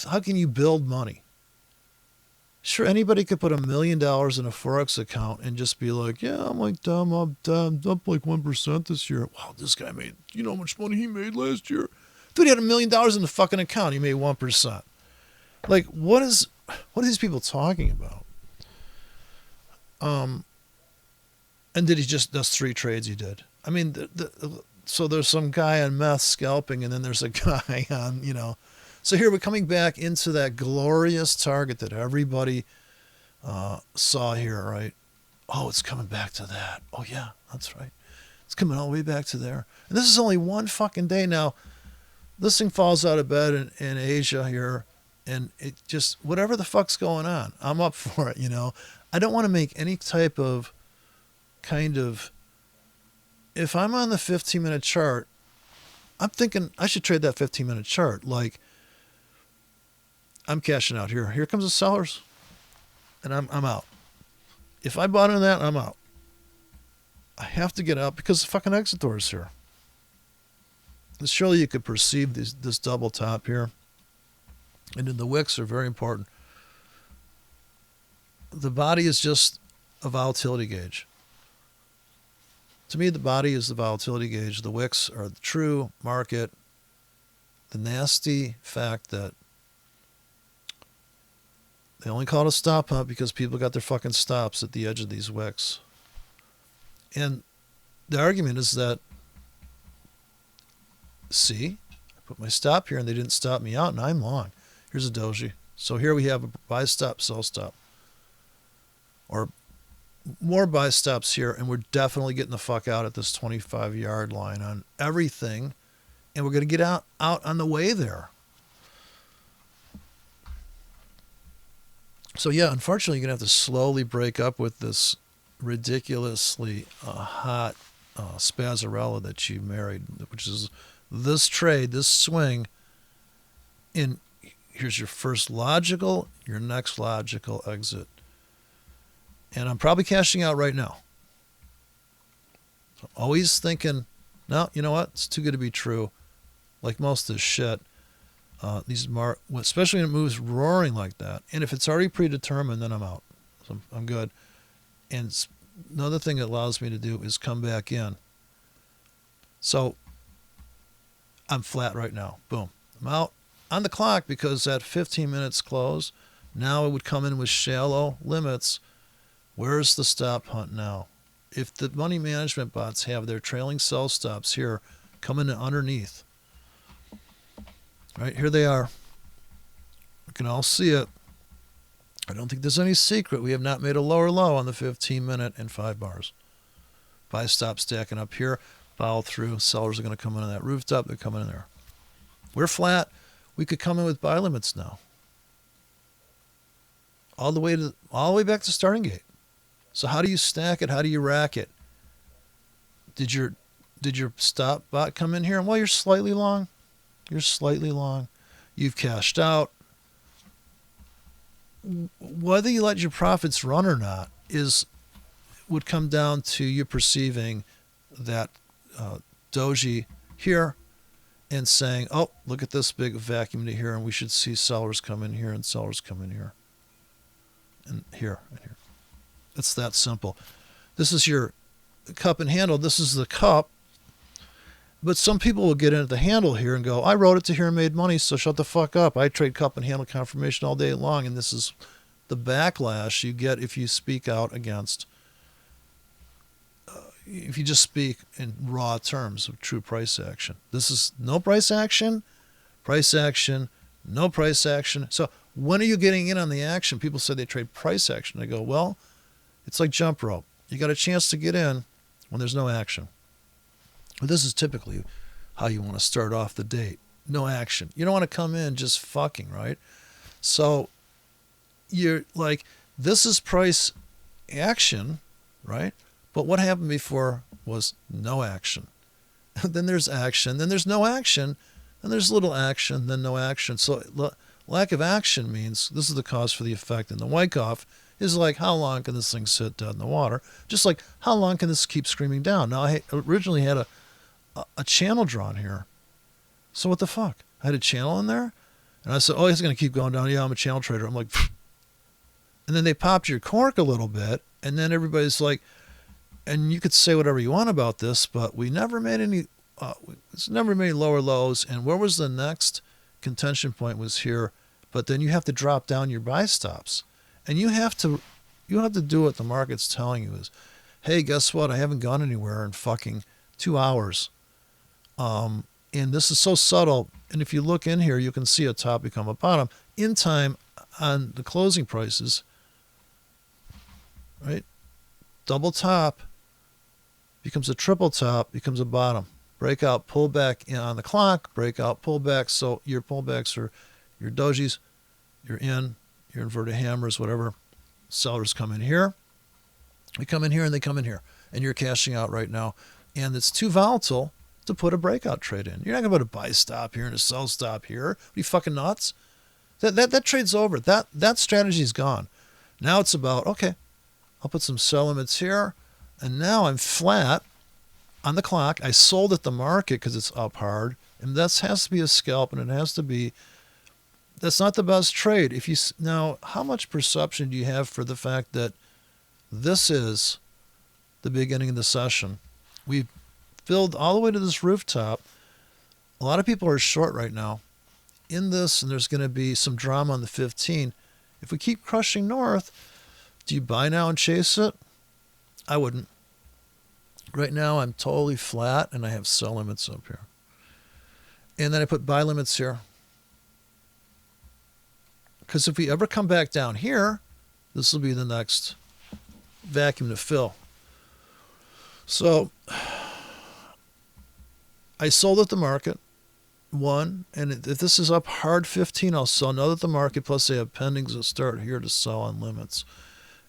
how can you build money? Sure, anybody could put $1 million in a Forex account and just be like, yeah, I'm like, I'm up like 1% this year. Wow, this guy made, you know how much money he made last year? Dude, he had $1 million in the fucking account. He made 1%. Like, what are these people talking about? And did he just, that's 3 trades he did. I mean, so there's some guy on meth scalping, and then there's a guy on, So here we're coming back into that glorious target that everybody saw here, right? Oh, it's coming back to that. Oh, yeah, that's right. It's coming all the way back to there. And this is only one fucking day now. This thing falls out of bed in Asia here. And it just, whatever the fuck's going on, I'm up for it, I don't want to make any type of kind of, if I'm on the 15-minute chart, I'm thinking I should trade that 15-minute chart. Like, I'm cashing out here. Here comes the sellers, and I'm out. If I bought into that, I'm out. I have to get out because the fucking exit door is here. Surely you could perceive this double top here. And then the wicks are very important. The body is just a volatility gauge. To me, the body is the volatility gauge. The wicks are the true market. The nasty fact that they only call it a stop hunt because people got their fucking stops at the edge of these wicks. And the argument is that, see, I put my stop here and they didn't stop me out and I'm long. Here's a doji. So here we have a buy stop, sell stop. Or more buy stops here, and we're definitely getting the fuck out at this 25-yard line on everything, and we're going to get out on the way there. So yeah, unfortunately, you're going to have to slowly break up with this ridiculously hot Spazzarella that you married, which is this trade, this swing. In here's your first logical, your next logical exit. And I'm probably cashing out right now. So always thinking, no, you know what? It's too good to be true. Like most of this shit. Especially when it moves roaring like that. And if it's already predetermined, then I'm out. So I'm good. And another thing it allows me to do is come back in. So I'm flat right now. Boom. I'm out on the clock because at 15 minutes close, now it would come in with shallow limits. Where's the stop hunt now? If the money management bots have their trailing sell stops here coming in underneath, right, here they are. We can all see it. I don't think there's any secret. We have not made a lower low on the 15-minute and 5 bars. Buy stop stacking up here, follow through. Sellers are going to come in on that rooftop. They're coming in there. We're flat. We could come in with buy limits now. All the way back to starting gate. So how do you stack it? How do you rack it? Did your stop bot come in here? Well, you're slightly long. You're slightly long. You've cashed out. Whether you let your profits run or not would come down to you perceiving that doji here and saying, oh, look at this big vacuum to here, and we should see sellers come in here and sellers come in here. And here and here. It's that simple. This is your cup and handle. This is the cup. But some people will get into the handle here and go, I wrote it to here and made money, so shut the fuck up. I trade cup and handle confirmation all day long, and this is the backlash you get if you speak out against, if you just speak in raw terms of true price action. This is no price action, no price action. So when are you getting in on the action? People say they trade price action. I go, well, it's like jump rope. You got a chance to get in when there's no action. Well, this is typically how you want to start off the date. No action. You don't want to come in just fucking, right? So you're like, this is price action, right? But what happened before was no action. Then there's action. Then there's no action. Then there's little action. Then no action. So lack of action means this is the cause for the effect. And the Wyckoff is like, how long can this thing sit dead in the water? Just like, how long can this keep screaming down? Now, I originally had a channel drawn here. So what the fuck? I had a channel in there? And I said, oh, it's going to keep going down. Yeah, I'm a channel trader. I'm like, pfft. And then they popped your cork a little bit. And then everybody's like, and you could say whatever you want about this, but we never made any, it's never made lower lows. And where was the next contention point was here. But then you have to drop down your buy stops. And you have to do what the market's telling you is, hey, guess what? I haven't gone anywhere in fucking 2 hours. And this is so subtle. And if you look in here, you can see a top become a bottom in time on the closing prices, right? Double top becomes a triple top, becomes a bottom. Breakout, pullback on the clock, breakout, pullback. So your pullbacks are your dojis. You're in, your inverted hammers, whatever. Sellers come in here. We come in here and they come in here. And you're cashing out right now. And it's too volatile to put a breakout trade in. You're not going to put a buy stop here and a sell stop here. Are you fucking nuts? That trade's over. That strategy's gone. Now it's about, okay, I'll put some sell limits here. And now I'm flat on the clock. I sold at the market because it's up hard. And that has to be a scalp, and it has to be, that's not the best trade. Now, how much perception do you have for the fact that this is the beginning of the session? We've filled all the way to this rooftop. A lot of people are short right now in this, and there's going to be some drama on the 15. If we keep crushing north, do you buy now and chase it? I wouldn't. Right now, I'm totally flat, and I have sell limits up here. And then I put buy limits here. Because if we ever come back down here, this will be the next vacuum to fill. So I sold at the market, one, and if this is up hard 15, I'll sell another at the market, plus I have pendings that start here to sell on limits.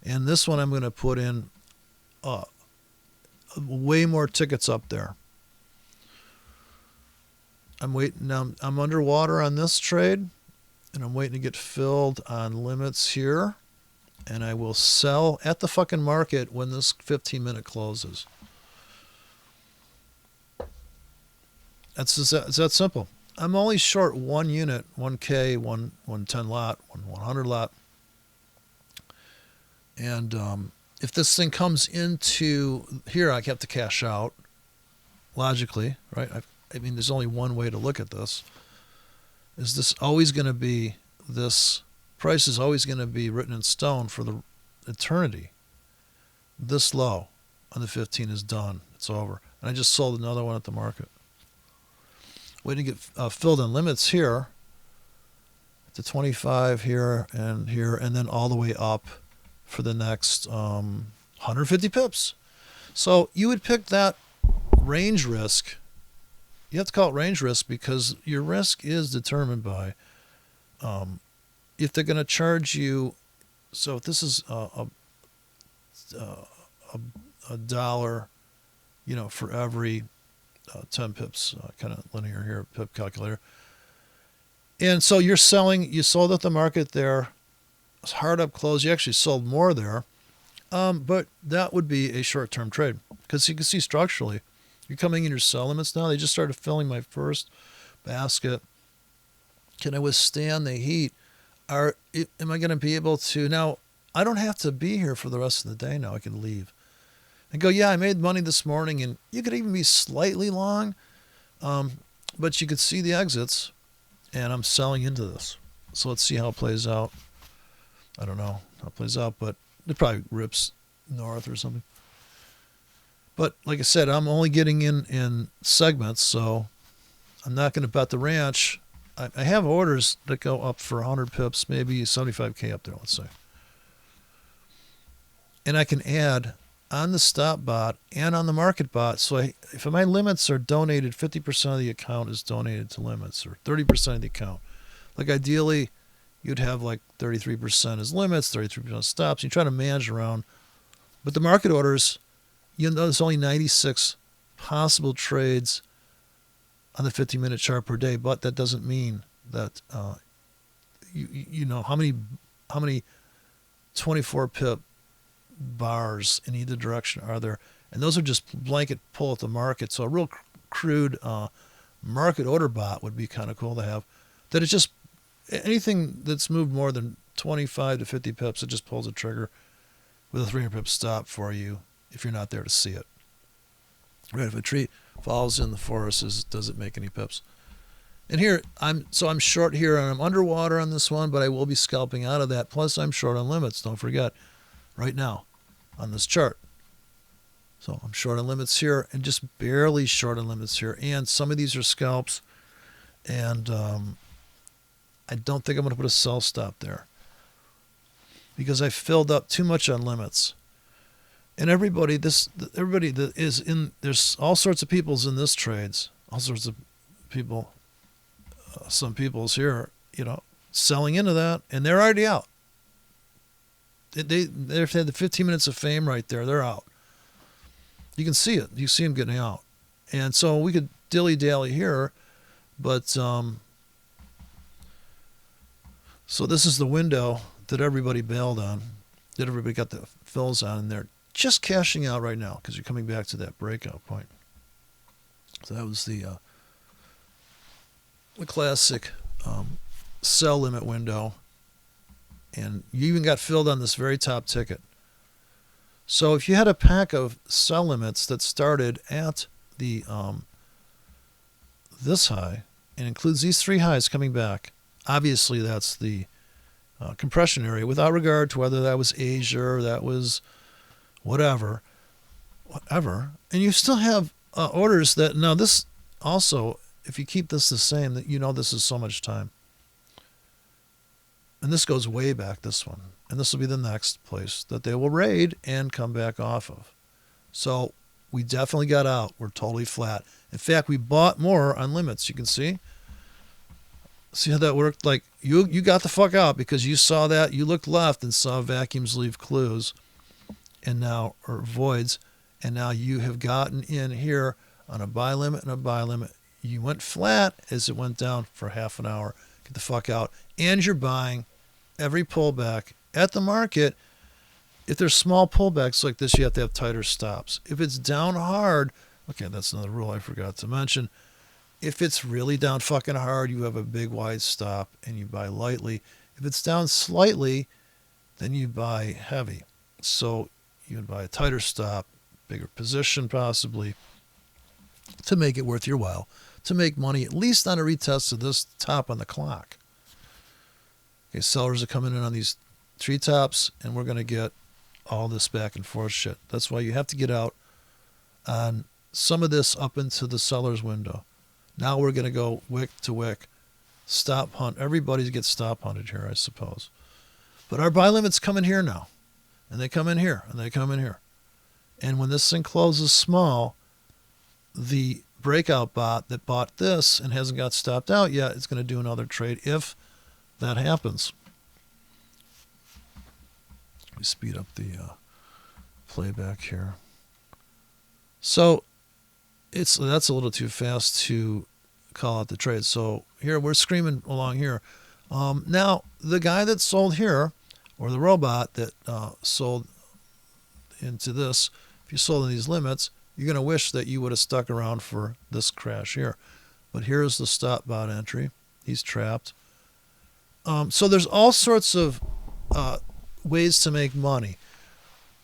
And this one I'm going to put in way more tickets up there. I'm waiting now. I'm underwater on this trade, and I'm waiting to get filled on limits here, and I will sell at the fucking market when this 15-minute closes. It's that simple. I'm only short one unit, 1K, 110 lot, 100 lot. And if this thing comes into here, I have to cash out, logically, right? I mean, there's only one way to look at this. Is this always going to be, this price is always going to be written in stone for the eternity? This low on the 15 is done. It's over. And I just sold another one at the market. Waiting to get filled in limits here at the 25 here, and then all the way up for the next 150 pips. So you would pick that range risk. You have to call it range risk because your risk is determined by if they're going to charge you. So if this is a dollar, for every 10 pips, kind of linear here, pip calculator. And so you sold at the market there. It's hard up close. You actually sold more there. But that would be a short-term trade because you can see structurally, you're coming in your sell limits now. They just started filling my first basket. Can I withstand the heat? Am I going to be able to? Now, I don't have to be here for the rest of the day now. I can leave and go, yeah, I made money this morning, and you could even be slightly long, but you could see the exits, and I'm selling into this. So let's see how it plays out. I don't know how it plays out, but it probably rips north or something. But like I said, I'm only getting in segments, so I'm not going to bet the ranch. I have orders that go up for 100 pips, maybe 75K up there, let's say. And I can add on the stop bot and on the market bot. So if my limits are donated, 50% of the account is donated to limits, or 30% of the account. Like ideally, you'd have like 33% as limits, 33% stops. You try to manage around. But the market orders, there's only 96 possible trades on the 15-minute chart per day, but that doesn't mean that how many 24 pip bars in either direction are there, and those are just blanket pull at the market. So a real crude market order bot would be kind of cool to have. That it's just anything that's moved more than 25 to 50 pips, it just pulls a trigger with a 300 pip stop for you if you're not there to see it. Right, if a tree falls in the forest, does it make any pips? And here, I'm short here, and I'm underwater on this one, but I will be scalping out of that. Plus, I'm short on limits, don't forget, right now on this chart. So I'm short on limits here and just barely short on limits here. And some of these are scalps, and I don't think I'm going to put a sell stop there because I filled up too much on limits. And everybody that is in, there's all sorts of peoples in this trades, all sorts of people, some people's here, selling into that, and they're already out. They've had the 15 minutes of fame right there. They're out. You can see it. You see them getting out. And so we could dilly-dally here, but so this is the window that everybody bailed on, that everybody got the fills on, and they're just cashing out right now because you're coming back to that breakout point. So that was the classic sell limit window, and you even got filled on this very top ticket. So if you had a pack of sell limits that started at the this high and includes these three highs coming back, obviously that's the compression area, without regard to whether that was Asia or that was whatever, and you still have orders that, now this also, if you keep this the same, that you know this is so much time. And this goes way back, this one. And this will be the next place that they will raid and come back off of. So we definitely got out. We're totally flat. In fact, we bought more on limits. You can see. See how that worked? Like you got the fuck out because you saw that. You looked left and saw vacuums leave clues, and now, or voids, and now you have gotten in here on a buy limit and a buy limit. You went flat as it went down for half an hour. Get the fuck out. And you're buying every pullback at the market. If there's small pullbacks like this, you have to have tighter stops. If it's down hard, okay, that's another rule I forgot to mention. If it's really down fucking hard, you have a big wide stop and you buy lightly. If it's down slightly, then you buy heavy. So you would buy a tighter stop, bigger position possibly, to make it worth your while, to make money at least on a retest of this top on the clock. Okay, sellers are coming in on these treetops, and we're going to get all this back and forth shit. That's why you have to get out on some of this up into the seller's window. Now we're going to go wick to wick, stop hunt. Everybody gets stop hunted here, I suppose. But our buy limit's coming here now, and they come in here, and they come in here. And when this thing closes small, the breakout bot that bought this and hasn't got stopped out yet is going to do another trade if that happens. We speed up the playback here. So that's a little too fast to call out the trade. So here we're screaming along here. Now the guy that sold here, or the robot that sold into this, if you sold in these limits, you're going to wish that you would have stuck around for this crash here. But here's the stop bot entry. He's trapped. So there's all sorts of ways to make money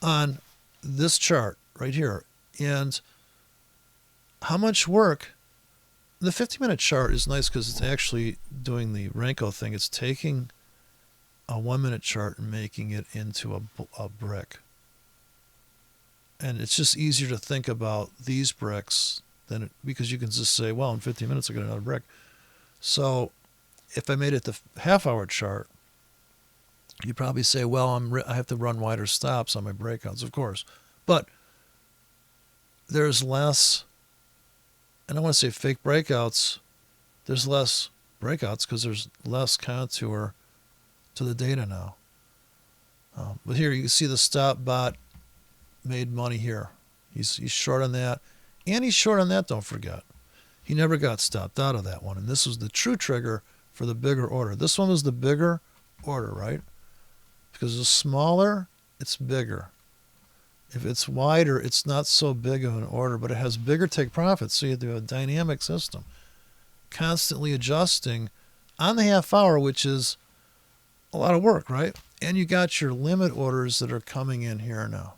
on this chart right here. And how much work? The 50-minute chart is nice because it's actually doing the Renko thing. It's taking a 1-minute chart and making it into a brick. And it's just easier to think about these bricks than because you can just say, well, in 15 minutes I got another brick. So if I made it the half-hour chart, you'd probably say, well, I have to run wider stops on my breakouts, of course. But there's less, and I want to say fake breakouts, there's less breakouts because there's less contour to the data now. But here you can see the stop bot made money here. He's short on that. And he's short on that, don't forget. He never got stopped out of that one. And this was the true trigger for the bigger order. This one was the bigger order, right? Because it's smaller, it's bigger. If it's wider, it's not so big of an order, but it has bigger take profits. So you have to have a dynamic system, constantly adjusting on the half hour, which is a lot of work, right? And you got your limit orders that are coming in here now.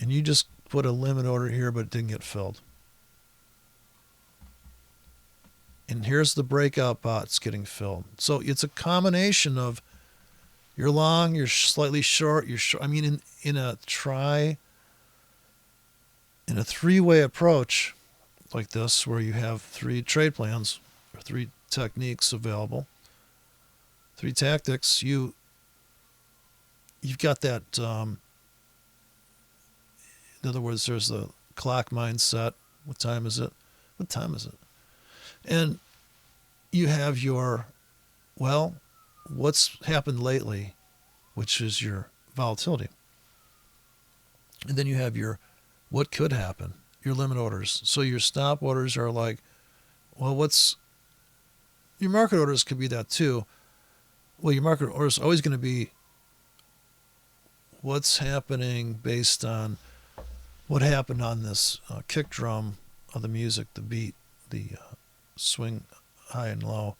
And you just put a limit order here, but it didn't get filled. And here's the breakout bots getting filled. So it's a combination of you're long, you're slightly short, you're short. I mean, in a three-way approach like this, where you have three trade plans or three techniques available, three tactics, you've got that. In other words, there's the clock mindset. What time is it? What time is it? And you have your, well, what's happened lately, which is your volatility. And then you have your what could happen, your limit orders. So your stop orders are like, well, what's your market orders could be that too. Well, your market orders are always going to be what's happening based on what happened on this kick drum of the music, the beat, the swing high and low,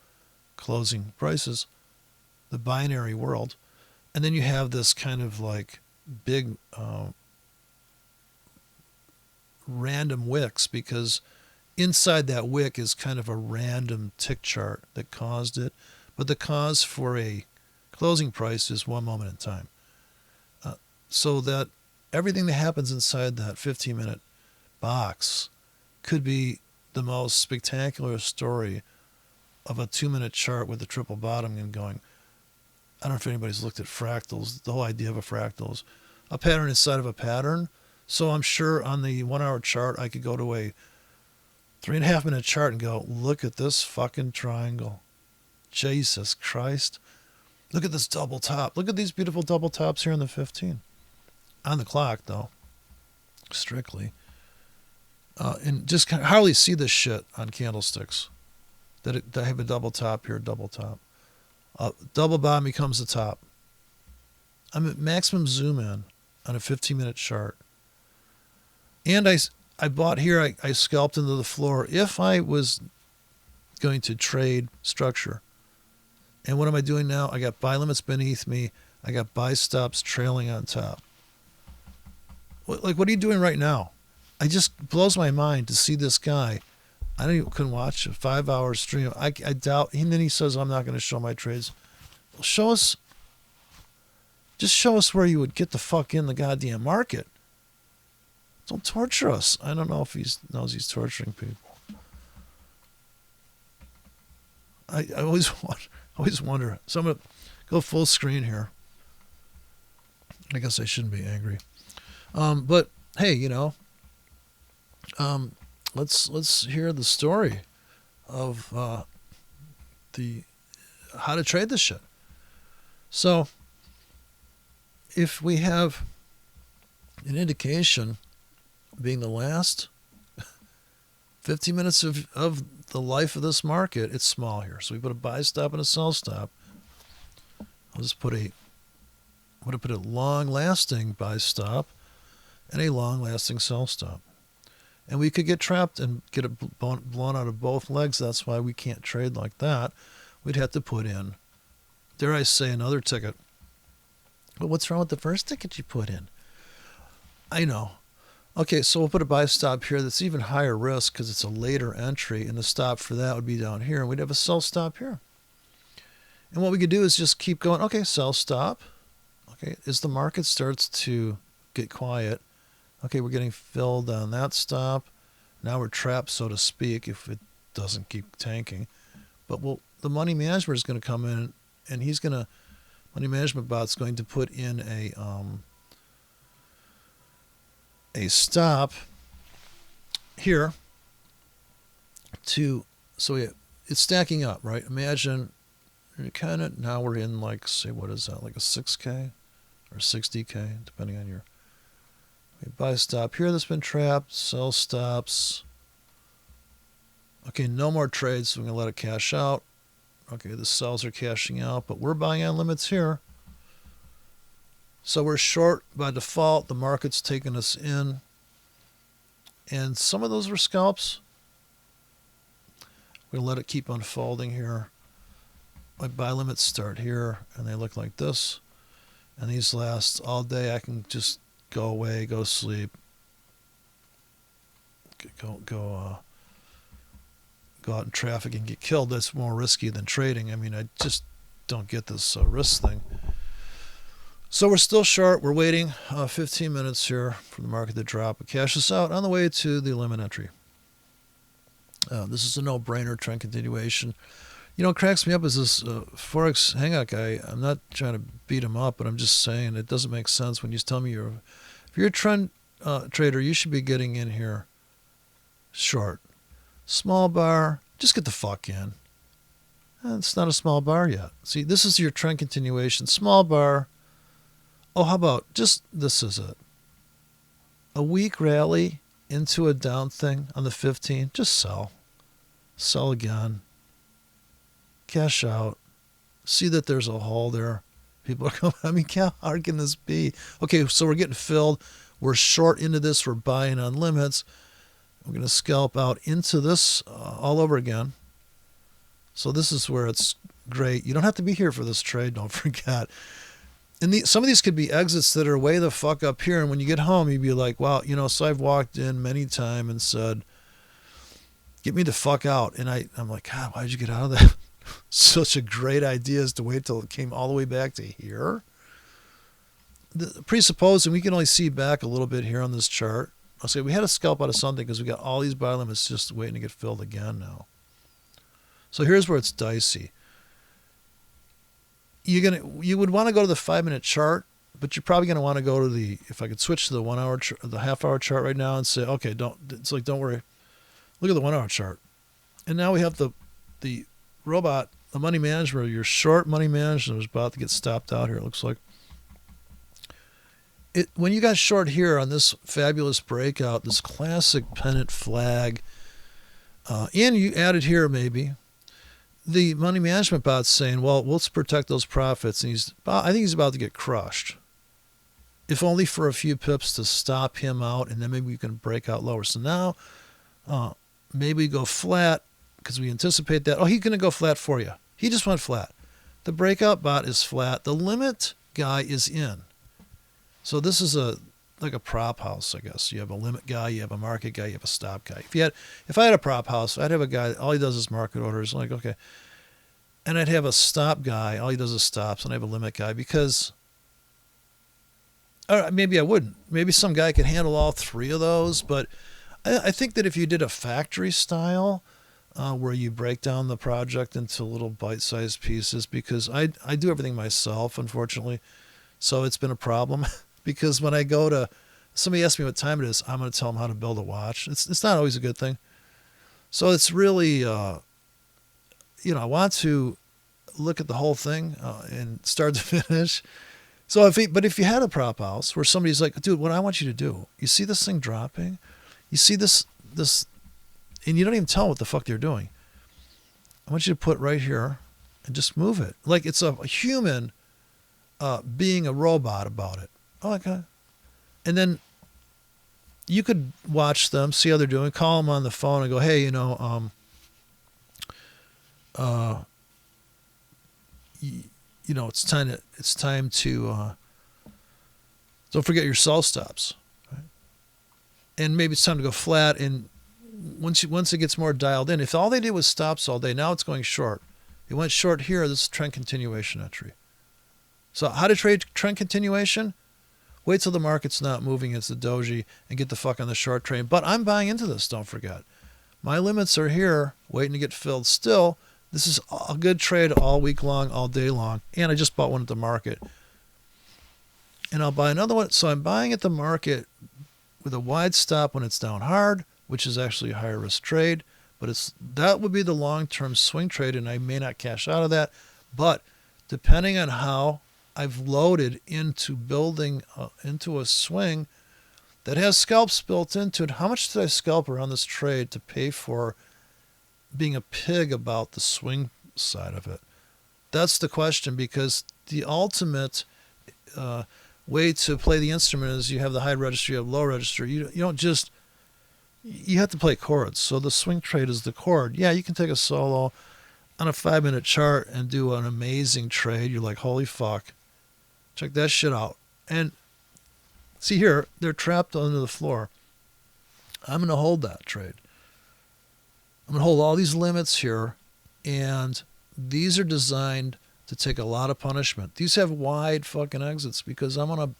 closing prices, the binary world. And then you have this kind of like big random wicks, because inside that wick is kind of a random tick chart that caused it. But the cause for a closing price is one moment in time. So that everything that happens inside that 15-minute box could be the most spectacular story of a 2-minute chart with a triple bottom and going, I don't know if anybody's looked at fractals. The whole idea of a fractal is a pattern inside of a pattern. So I'm sure on the 1 hour chart, I could go to a 3.5 minute chart and go, look at this fucking triangle. Jesus Christ. Look at this double top. Look at these beautiful double tops here in the 15. On the clock, though, strictly. And just can hardly see this shit on candlesticks. That I have a double top here, double top. Double bottom becomes the top. I'm at maximum zoom in on a 15-minute chart. And I bought here, I scalped into the floor. If I was going to trade structure, and what am I doing now? I got buy limits beneath me. I got buy stops trailing on top. Like, what are you doing right now? It just blows my mind to see this guy. Couldn't watch a 5-hour stream. I doubt. And then he says, I'm not going to show my trades. Well, just show us where you would get the fuck in the goddamn market. Don't torture us. I don't know if he knows he's torturing people. I always wonder. So I'm going to go full screen here. I guess I shouldn't be angry. But hey, let's hear the story of how to trade this shit. So if we have an indication being the last 15 minutes of the life of this market, it's small here. So we put a buy stop and a sell stop. I'll just put I'm going to put a long-lasting buy stop and a long-lasting sell stop. And we could get trapped and get it blown out of both legs. That's why we can't trade like that. We'd have to put in, dare I say, another ticket. But what's wrong with the first ticket you put in? I know. Okay, so we'll put a buy stop here that's even higher risk because it's a later entry, and the stop for that would be down here, and we'd have a sell stop here. And what we could do is just keep going. Okay, sell stop. Okay, as the market starts to get quiet, okay, we're getting filled on that stop. Now we're trapped, so to speak, if it doesn't keep tanking. But the money manager is going to come in, and money management bot's going to put in a stop here so it's stacking up, right? Imagine now we're in like, say, what is that, like a 6K or 60K, depending on your buy stop here that's been trapped, sell stops. Okay, no more trades, so we're going to let it cash out. Okay, the sells are cashing out, but we're buying on limits here. So we're short by default. The market's taking us in. And some of those were scalps. We're going to let it keep unfolding here. My buy limits start here, and they look like this. And these last all day. I can just go away, go sleep, go out in traffic and get killed. That's more risky than trading. I mean, I just don't get this risk thing. So we're still short. We're waiting 15 minutes here for the market to drop. It cashes out on the way to the limit entry. This is a no-brainer trend continuation. What cracks me up is this Forex Hangout guy. I'm not trying to beat him up, but I'm just saying it doesn't make sense when you tell me if you're a trend trader, you should be getting in here short. Small bar, just get the fuck in. It's not a small bar yet. See, this is your trend continuation. Small bar. Oh, how about just this is it. A weak rally into a down thing on the 15. Just sell. Sell again. Cash out. See that there's a hole there. People are coming. I mean, how hard can this be? Okay, so we're getting filled. We're short into this. We're buying on limits. We're going to scalp out into this all over again. So this is where it's great. You don't have to be here for this trade. Don't forget. And some of these could be exits that are way the fuck up here. And when you get home, you'd be like, wow, so I've walked in many times and said, get me the fuck out. And I'm like, God, why'd you get out of that? Such a great idea is to wait till it came all the way back to here. Presupposing we can only see back a little bit here on this chart. I'll say we had to scalp out of something because we got all these buy limits just waiting to get filled again now. So here's where it's dicey. You would want to go to the 5-minute chart, but you're probably going to want to go to if I could switch to the 1 hour, the half-hour chart right now and say, okay, don't worry. Look at the 1 hour chart. And now we have the robot, the money management, your short money management is about to get stopped out here, it looks like. When you got short here on this fabulous breakout, this classic pennant flag, and you added here maybe, the money management bot's saying, well, let's protect those profits. And I think he's about to get crushed. If only for a few pips to stop him out, and then maybe we can break out lower. So now maybe we go flat because we anticipate that. Oh, he's going to go flat for you. He just went flat. The breakout bot is flat. The limit guy is in. So this is like a prop house, I guess. You have a limit guy, you have a market guy, you have a stop guy. If I had a prop house, I'd have a guy, all he does is market orders, like, okay. And I'd have a stop guy, all he does is stops, and I have a limit guy because, or maybe I wouldn't. Maybe some guy could handle all three of those, but I think that if you did a factory style, where you break down the project into little bite-sized pieces, because I do everything myself, unfortunately, so it's been a problem. Because when I go to, somebody asks me what time it is, I'm going to tell them how to build a watch. It's not always a good thing. So it's really, I want to look at the whole thing and start to finish. So if you had a prop house where somebody's like, dude, what I want you to do, you see this thing dropping? You see this, and you don't even tell what the fuck they're doing. I want you to put right here and just move it. Like it's a human being a robot about it. Oh, okay. And then you could watch them, see how they're doing, call them on the phone and go, hey, it's time to don't forget your sell stops. Right? And maybe it's time to go flat. And once it gets more dialed in, if all they did was stops all day, now it's going short. It went short here. This is trend continuation entry. So how to trade trend continuation? Wait till the market's not moving. It's the Doji and get the fuck on the short train. But I'm buying into this, don't forget. My limits are here, waiting to get filled still. This is a good trade all week long, all day long. And I just bought one at the market. And I'll buy another one. So I'm buying at the market with a wide stop when it's down hard, which is actually a higher risk trade. But that would be the long-term swing trade, and I may not cash out of that. But depending on how I've loaded into building into a swing that has scalps built into it. How much did I scalp around this trade to pay for being a pig about the swing side of it? That's the question, because the ultimate way to play the instrument is you have the high register, you have low register. You don't just, you have to play chords. So the swing trade is the chord. Yeah, you can take a solo on a 5-minute chart and do an amazing trade. You're like, holy fuck. Check that shit out. And see here, they're trapped under the floor. I'm going to hold that trade. I'm going to hold all these limits here, and these are designed to take a lot of punishment. These have wide fucking exits because I want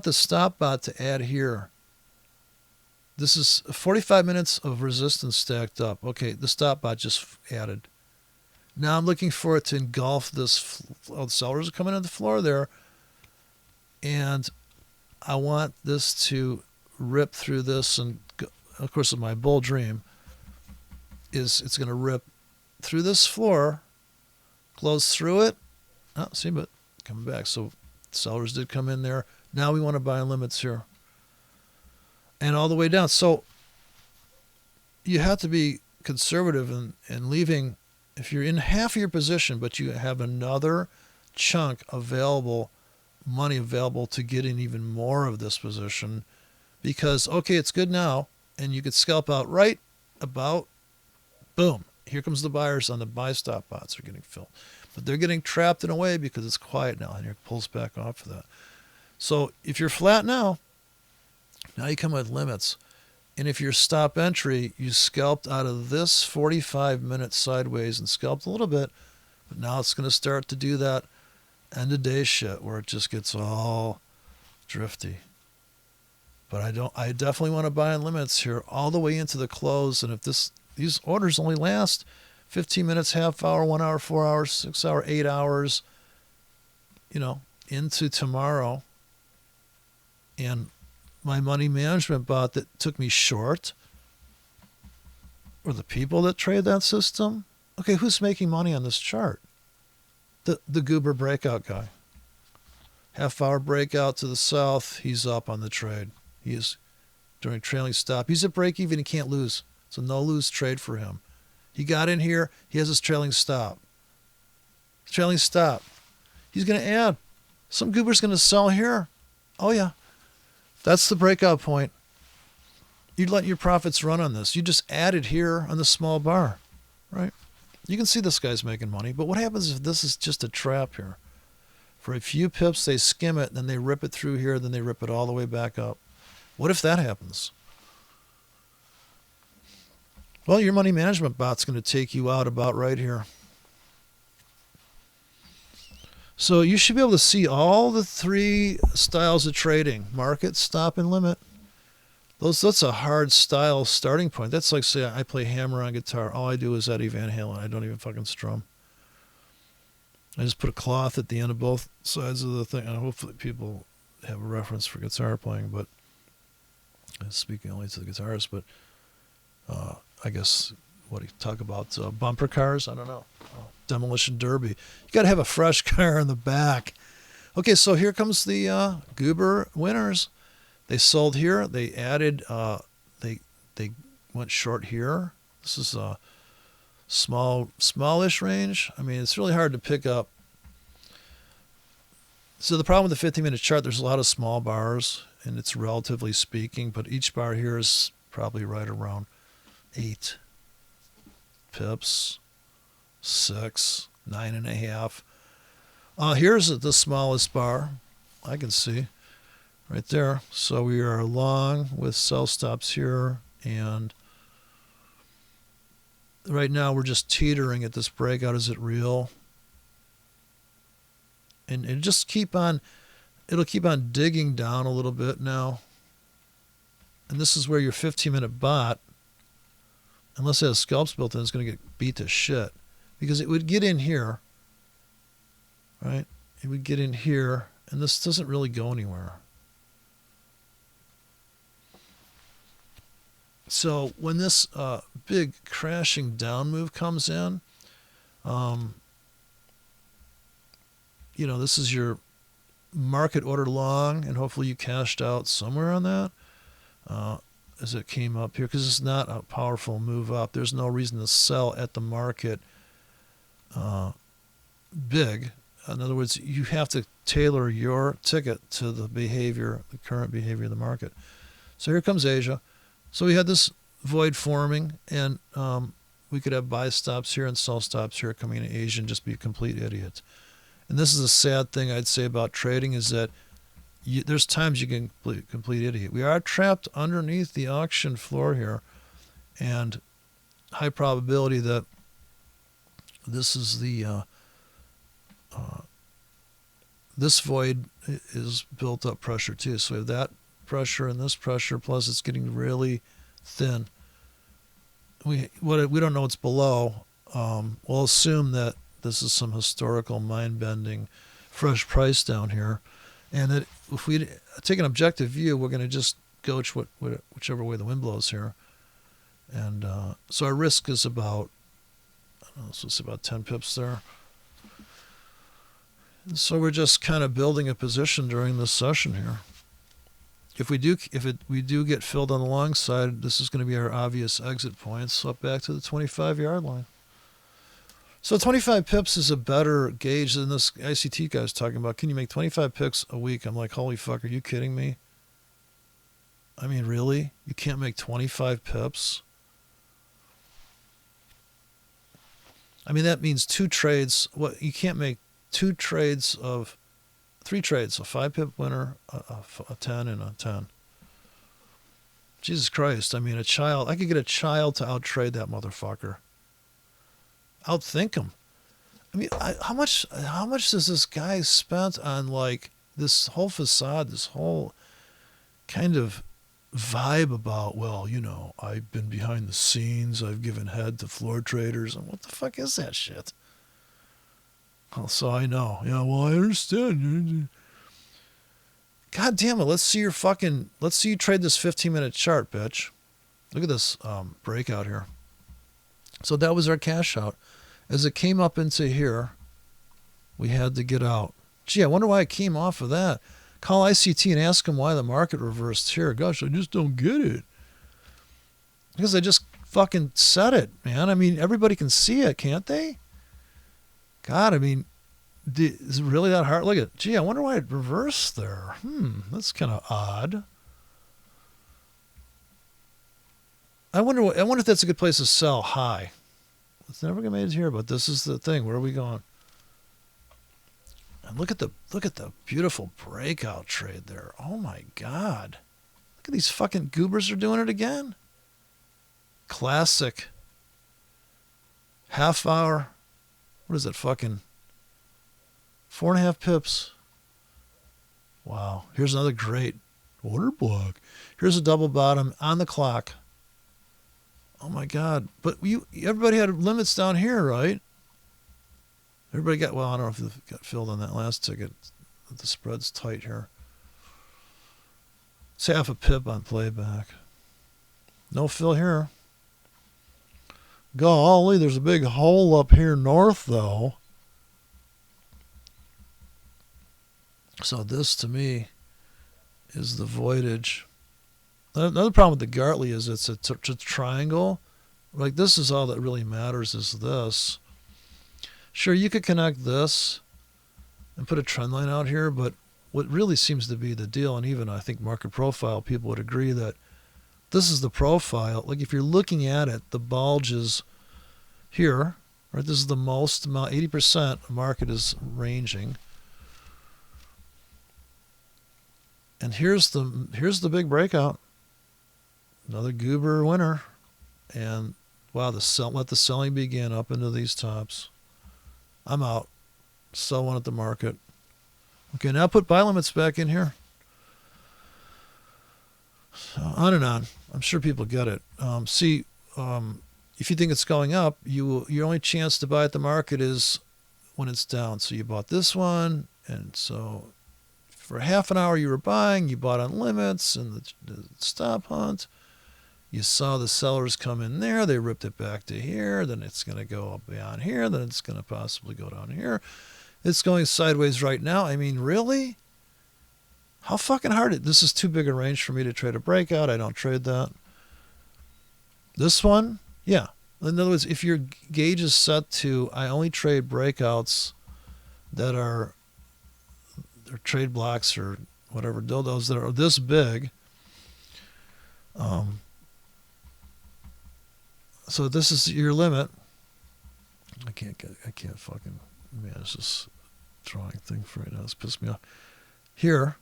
the stop bot to add here. This is 45 minutes of resistance stacked up. Okay, the stop bot just added. Now I'm looking for it to engulf this. The sellers are coming on the floor there. And I want this to rip through this. And of course, my bull dream is it's going to rip through this floor, close through it. Oh, see, but coming back. So sellers did come in there. Now we want to buy in limits here. And all the way down. So you have to be conservative and leaving, if you're in half of your position, but you have another chunk available, money available to get in even more of this position, because, okay, it's good now, and you could scalp out right about, boom, here comes the buyers on the buy stop bots are getting filled. But they're getting trapped in a way because it's quiet now, and it pulls back off of that. So if you're flat now you come with limits. And if you're stop entry, you scalped out of this 45-minute sideways and scalped a little bit, but now it's going to start to do that end of day shit where it just gets all drifty. But I definitely want to buy in limits here all the way into the close. And if these orders only last 15 minutes, half hour, 1 hour, 4 hours, 6 hour, 8 hours, into tomorrow, and my money management bot that took me short, or the people that trade that system, okay, who's making money on this chart? The goober breakout guy. Half hour breakout to the south, he's up on the trade. He is during trailing stop. He's at break even, he can't lose. It's a no lose trade for him. He got in here, he has his trailing stop. Trailing stop. He's going to add. Some goober's going to sell here. Oh yeah. That's the breakout point. You'd let your profits run on this. You just added here on the small bar, right? You can see this guy's making money, but what happens if this is just a trap here? For a few pips, they skim it, then they rip it through here, then they rip it all the way back up. What if that happens? Well, your money management bot's going to take you out about right here. So you should be able to see all the three styles of trading: market, stop, and limit. That's a hard style starting point. That's like, say, I play hammer on guitar. All I do is Eddie Van Halen. I don't even fucking strum. I just put a cloth at the end of both sides of the thing. And hopefully people have a reference for guitar playing, but speaking only to the guitarist, but I guess what do you talk about? Bumper cars? I don't know. Demolition derby. You got to have a fresh car in the back. Okay, so here comes the goober winners. They sold here. They added. They went short here. This is a smallish range. I mean, it's really hard to pick up. So the problem with the 15-minute chart, there's a lot of small bars, and it's relatively speaking, but each bar here is probably right around 8 pips, 6, 9.5. Here's the smallest bar I can see right there. So we are long with sell stops here, and right now we're just teetering at this breakout. Is it real? And just it'll keep on digging down a little bit now. And this is where your 15-minute bot, unless it has scalps built in, is going to get beat to shit. Because it would get in here, right? It would get in here, and this doesn't really go anywhere. So when this big crashing down move comes in, this is your market order long, and hopefully you cashed out somewhere on that as it came up here, because it's not a powerful move up. There's no reason to sell at the market big. In other words, you have to tailor your ticket to the current behavior of the market. So here comes Asia. So we had this void forming, and we could have buy stops here and sell stops here coming in Asia and just be complete idiots. And this is a sad thing I'd say about trading, is that there's times you can complete idiot. We are trapped underneath the auction floor here, and high probability that this is the this void is built up pressure too. So we have that pressure and this pressure, plus it's getting really thin. We don't know what's below. We'll assume that this is some historical mind-bending fresh price down here, and that if we take an objective view, we're going to just go whichever way the wind blows here. And so our risk is about So it's about 10 pips there. And so we're just kind of building a position during this session here. If we do get filled on the long side, this is going to be our obvious exit points up back to the 25-yard line. So 25 pips is a better gauge than this ICT guy's talking about. Can you make 25 pips a week? I'm like, holy fuck, are you kidding me? I mean, really? You can't make 25 pips? I mean, that means 2 trades. What, you can't make 3 trades, a 5-pip winner, a 10, and a 10. Jesus Christ. I mean, I could get a child to out-trade that motherfucker. Outthink him. I mean, how much does this guy spent on, like, this whole facade, this whole kind of vibe about, well, you know, I've been behind the scenes, I've given head to floor traders, and what the fuck is that shit? Oh, so I know. Yeah, well, I understand. God damn it, let's see you trade this 15-minute chart, bitch. Look at this breakout here. So that was our cash out. As it came up into here, we had to get out. Gee, I wonder why it came off of that. Call ICT and ask them why the market reversed here. Gosh, I just don't get it. Because I just fucking said it, man. I mean, everybody can see it, can't they? God, I mean, is it really that hard? Look at, gee, I wonder why it reversed there. That's kind of odd. I wonder if that's a good place to sell high. It's never gonna make it here, but this is the thing. Where are we going? And look at the beautiful breakout trade there. Oh my God. Look at these fucking goobers are doing it again. Classic. Half hour. What is it? Fucking 4.5 pips. Wow. Here's another great order block. Here's a double bottom on the clock. Oh my God. But everybody had limits down here, right? Everybody got, well, I don't know if it got filled on that last ticket. The spread's tight here. It's half a pip on playback. No fill here. Golly, there's a big hole up here north, though. So this, to me, is the voidage. Another problem with the Gartley is it's a triangle. Like, this is all that really matters is this. Sure, you could connect this and put a trend line out here, but what really seems to be the deal, and even I think market profile people would agree that this is the profile. Like, if you're looking at it, the bulge is here, right? This is the most amount, 80% the market is ranging. And here's the big breakout. Another goober winner. And wow, let the selling begin up into these tops. I'm out. Sell one at the market. Okay, now put buy limits back in here. So on and on. I'm sure people get it. If you think it's going up, your only chance to buy at the market is when it's down. So you bought this one, and so for half an hour you were buying, you bought on limits and the stop hunt. You saw the sellers come in there, they ripped it back to here, then it's going to go up beyond here, then it's going to possibly go down here. It's going sideways right now. I mean, really? How fucking hard this is too big a range for me to trade a breakout. I don't trade that. This one, yeah. In other words, if your gauge is set to, I only trade breakouts that are trade blocks or whatever dildos that are this big. So this is your limit. I can't fucking manage this drawing thing for right now. It's pissed me off. Here,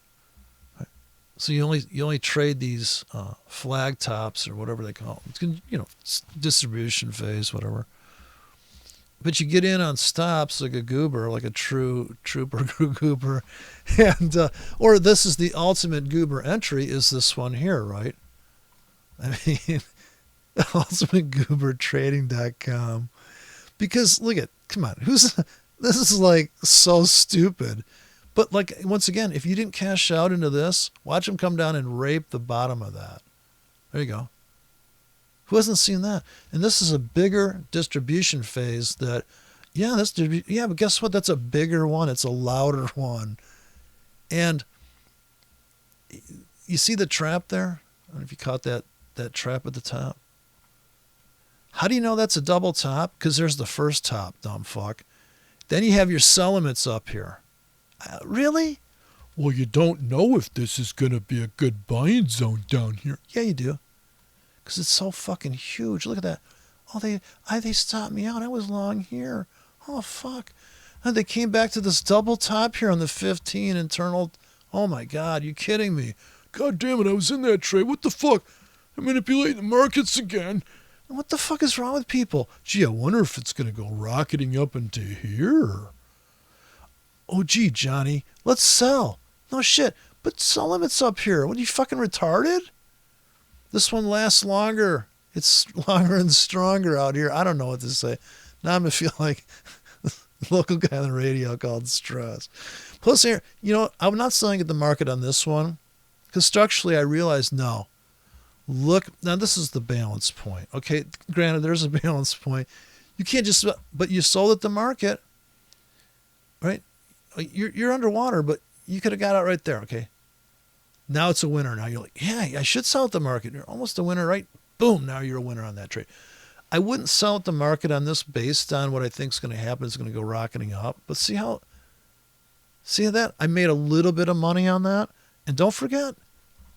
so you only trade these flag tops or whatever they call them. It's distribution phase, whatever. But you get in on stops like a goober, like a true trooper goober, and or this is the ultimate goober entry. Is this one here, right? I mean, ultimategoobertrading.com. Because come on, this is like so stupid. But like, once again, if you didn't cash out into this, watch them come down and rape the bottom of that. There you go. Who hasn't seen that? And this is a bigger distribution phase that, but guess what? That's a bigger one. It's a louder one. And you see the trap there? I don't know if you caught that trap at the top. How do you know that's a double top? Because there's the first top, dumb fuck. Then you have your sell limits up here. Really? Well, you don't know if this is going to be a good buying zone down here. Yeah, you do. Because it's so fucking huge. Look at that. Oh, they stopped me out. I was long here. Oh, fuck. And they came back to this double top here on the 15 internal. Oh, my God. You kidding me? God damn it. I was in that trade. What the fuck? I'm manipulating the markets again. What the fuck is wrong with people? Gee, I wonder if it's going to go rocketing up into here. Oh, gee, Johnny, let's sell. No shit, but sell limits up here. What, are you fucking retarded? This one lasts longer. It's longer and stronger out here. I don't know what to say. Now I'm going to feel like the local guy on the radio called stress. Plus here, I'm not selling at the market on this one because structurally I realized, no. Look, now this is the balance point. Okay, granted, there's a balance point. You can't just, but you sold at the market, right? You're underwater, but you could have got out right there, okay? Now it's a winner. Now you're like, yeah, I should sell at the market. You're almost a winner, right? Boom, now you're a winner on that trade. I wouldn't sell at the market on this based on what I think is going to happen. It's going to go rocketing up. But see that? I made a little bit of money on that. And don't forget,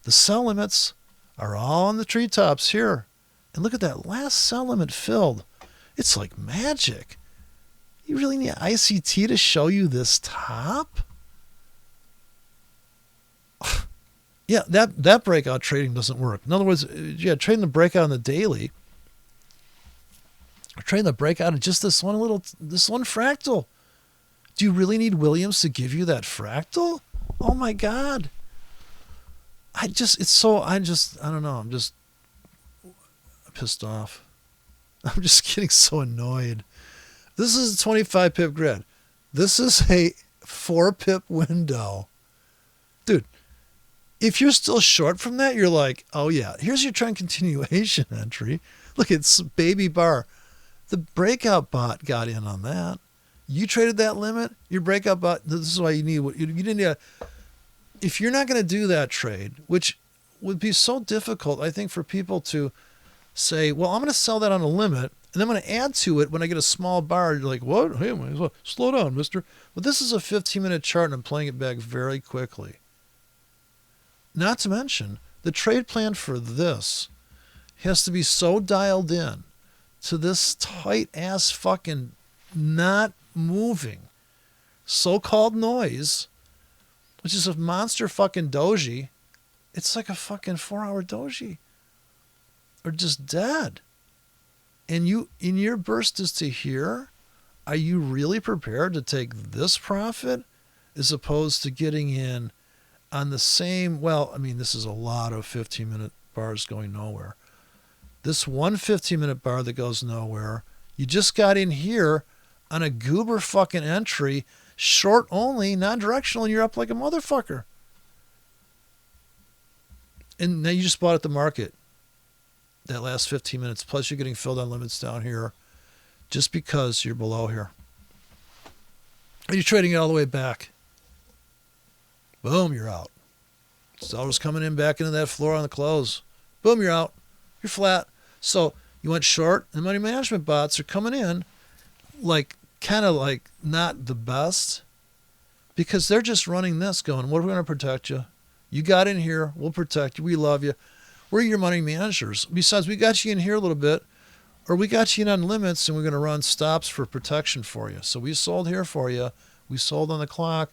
the sell limits are all on the treetops here. And look at that last sell limit filled. It's like magic. You really need ICT to show you this top? Yeah, that breakout trading doesn't work. In other words, trading the breakout on the daily, or trading the breakout of just this one fractal. Do you really need Williams to give you that fractal? Oh my God. I don't know. I'm just pissed off. I'm just getting so annoyed. This is a 25 pip grid. This is a 4 pip window. Dude, if you're still short from that, you're like, oh yeah, here's your trend continuation entry. Look, it's baby bar. The breakout bot got in on that. You traded that limit, your breakout bot, this is why you didn't need if you're not going to do that trade, which would be so difficult, I think, for people to say, well, I'm going to sell that on a limit, and I'm going to add to it when I get a small bar. You're like, what? Hey, might as well slow down, mister. But this is a 15-minute chart, and I'm playing it back very quickly. Not to mention, the trade plan for this has to be so dialed in to this tight-ass fucking not moving so-called noise, which is a monster fucking doji. It's like a fucking 4-hour doji. Or just dead. And your burst is to here. Are you really prepared to take this profit as opposed to getting in on the same, this is a lot of 15-minute bars going nowhere. This one 15-minute bar that goes nowhere, you just got in here on a goober fucking entry, short only, non-directional, and you're up like a motherfucker. And now you just bought at the market that last 15 minutes, plus you're getting filled on limits down here just because you're below here. And you're trading it all the way back. Boom, you're out. Sellers coming in back into that floor on the close. Boom, you're out. You're flat. So you went short, and money management bots are coming in kind of not the best, because they're just running this going, what are we going to protect you? You got in here, we'll protect you, we love you. We're your money managers. Besides, we got you in here a little bit, or we got you in on limits, and we're going to run stops for protection for you. So we sold here for you. We sold on the clock.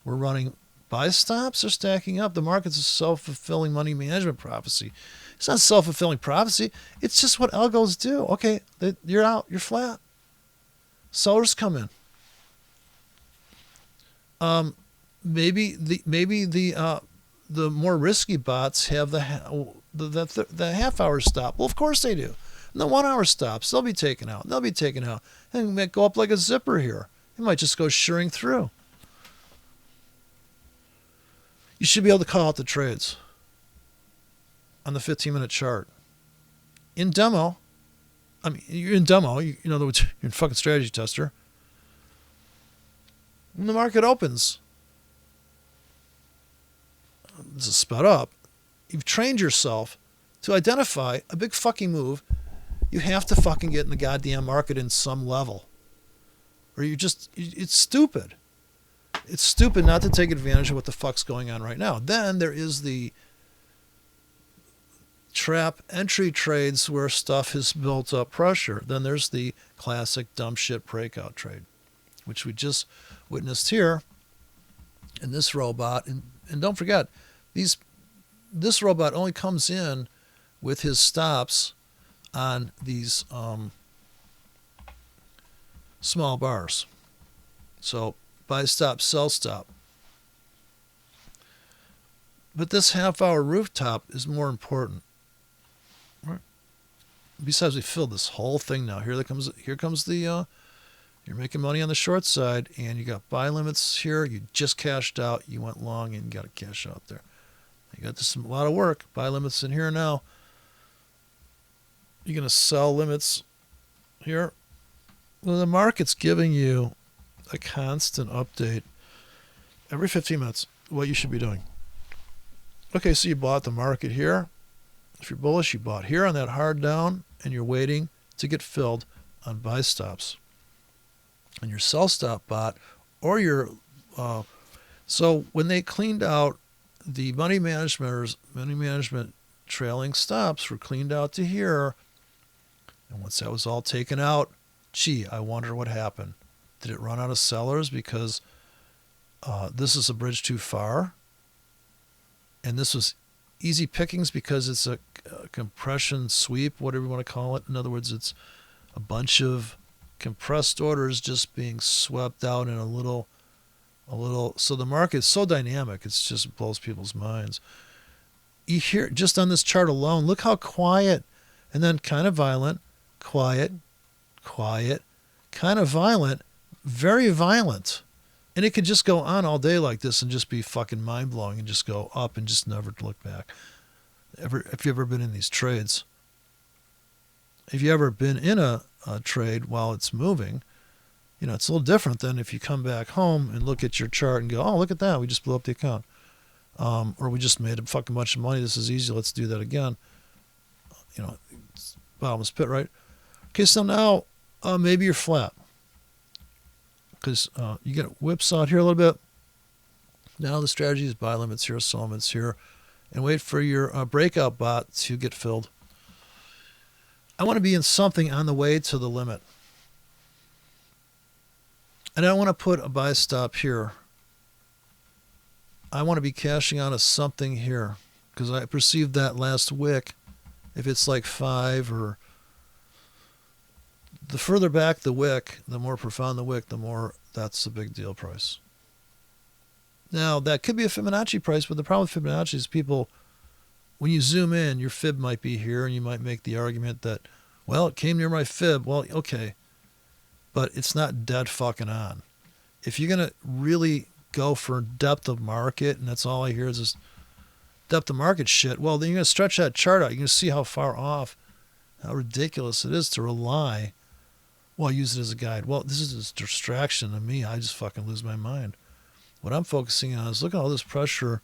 We're running buy stops are stacking up. The market's a self-fulfilling money management prophecy. It's not self-fulfilling prophecy. It's just what algos do. Okay, you're out. You're flat. Sellers come in. Maybe the more risky bots have the half-hour stop. Well, of course they do. And the 1-hour stops, they'll be taken out. And it might go up like a zipper here. It might just go shearing through. You should be able to call out the trades on the 15-minute chart. in demo, I mean, you're in demo, in other words, you're in fucking strategy tester. When the market opens, this is sped up, you've trained yourself to identify a big fucking move. You have to fucking get in the goddamn market in some level. Or it's stupid. It's stupid not to take advantage of what the fuck's going on right now. Then there is the trap entry trades where stuff has built up pressure. Then there's the classic dumb shit breakout trade, which we just witnessed here in this robot. And don't forget, this robot only comes in with his stops on these small bars. So buy stop, sell stop. But this half-hour rooftop is more important. Right. Besides, we filled this whole thing now. Here comes the you're making money on the short side, and you got buy limits here. You just cashed out. You went long, and you got to cash out there. You got this a lot of work. Buy limits in here now. You're going to sell limits here. Well, the market's giving you a constant update every 15 minutes what you should be doing. Okay, so you bought the market here. If you're bullish, you bought here on that hard down, and you're waiting to get filled on buy stops. And your sell stop bot, or your so when they cleaned out the money management trailing stops were cleaned out to here, and once that was all taken out, gee, I wonder what happened. Did it run out of sellers because this is a bridge too far? And this was easy pickings because it's a compression sweep, whatever you want to call it. In other words, it's a bunch of compressed orders just being swept out in a little. So the market's so dynamic, it just blows people's minds. You hear, just on this chart alone, look how quiet, and then kind of violent, quiet, kind of violent, very violent. And it could just go on all day like this and just be fucking mind-blowing and just go up and just never look back. If you've ever been in these trades, if you ever been in a trade while it's moving, it's a little different than if you come back home and look at your chart and go, oh, look at that, we just blew up the account. Or we just made a fucking bunch of money, this is easy, let's do that again. It's bottomless pit, right? Okay, so now maybe you're flat. Because you get whipsawed here a little bit. Now the strategy is buy limits here, sell limits here, and wait for your breakout bot to get filled. I want to be in something on the way to the limit. And I want to put a buy stop here. I want to be cashing out of something here because I perceived that last wick. If it's like 5 or the further back the wick, the more profound the wick, the more that's a big deal price. Now, that could be a Fibonacci price, but the problem with Fibonacci is people, when you zoom in, your fib might be here, and you might make the argument that, well, it came near my fib. Well, okay, but it's not dead fucking on. If you're going to really go for depth of market, and that's all I hear is this depth of market shit, well, then you're going to stretch that chart out. You're going to see how far off, how ridiculous it is to rely. Well, use it as a guide. Well, this is a distraction to me. I just fucking lose my mind. What I'm focusing on is look at all this pressure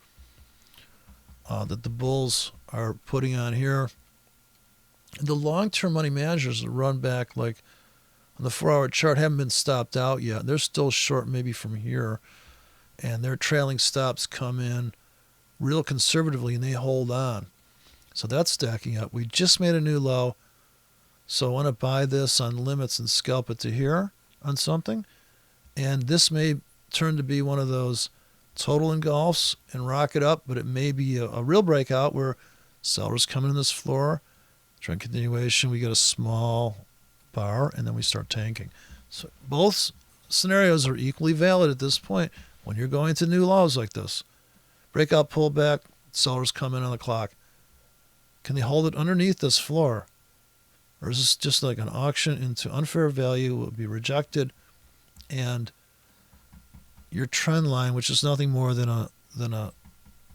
that the bulls are putting on here. The long-term money managers that run back like on the 4-hour chart haven't been stopped out yet. They're still short maybe from here. And their trailing stops come in real conservatively and they hold on. So that's stacking up. We just made a new low. So I want to buy this on limits and scalp it to here on something. And this may turn to be one of those total engulfs and rocket up, but it may be a real breakout where sellers come in this floor, trend continuation, we get a small bar, and then we start tanking. So both scenarios are equally valid at this point when you're going to new lows like this. Breakout pullback, sellers come in on the clock. Can they hold it underneath this floor? Or is this just like an auction into unfair value, will be rejected, and your trend line, which is nothing more than a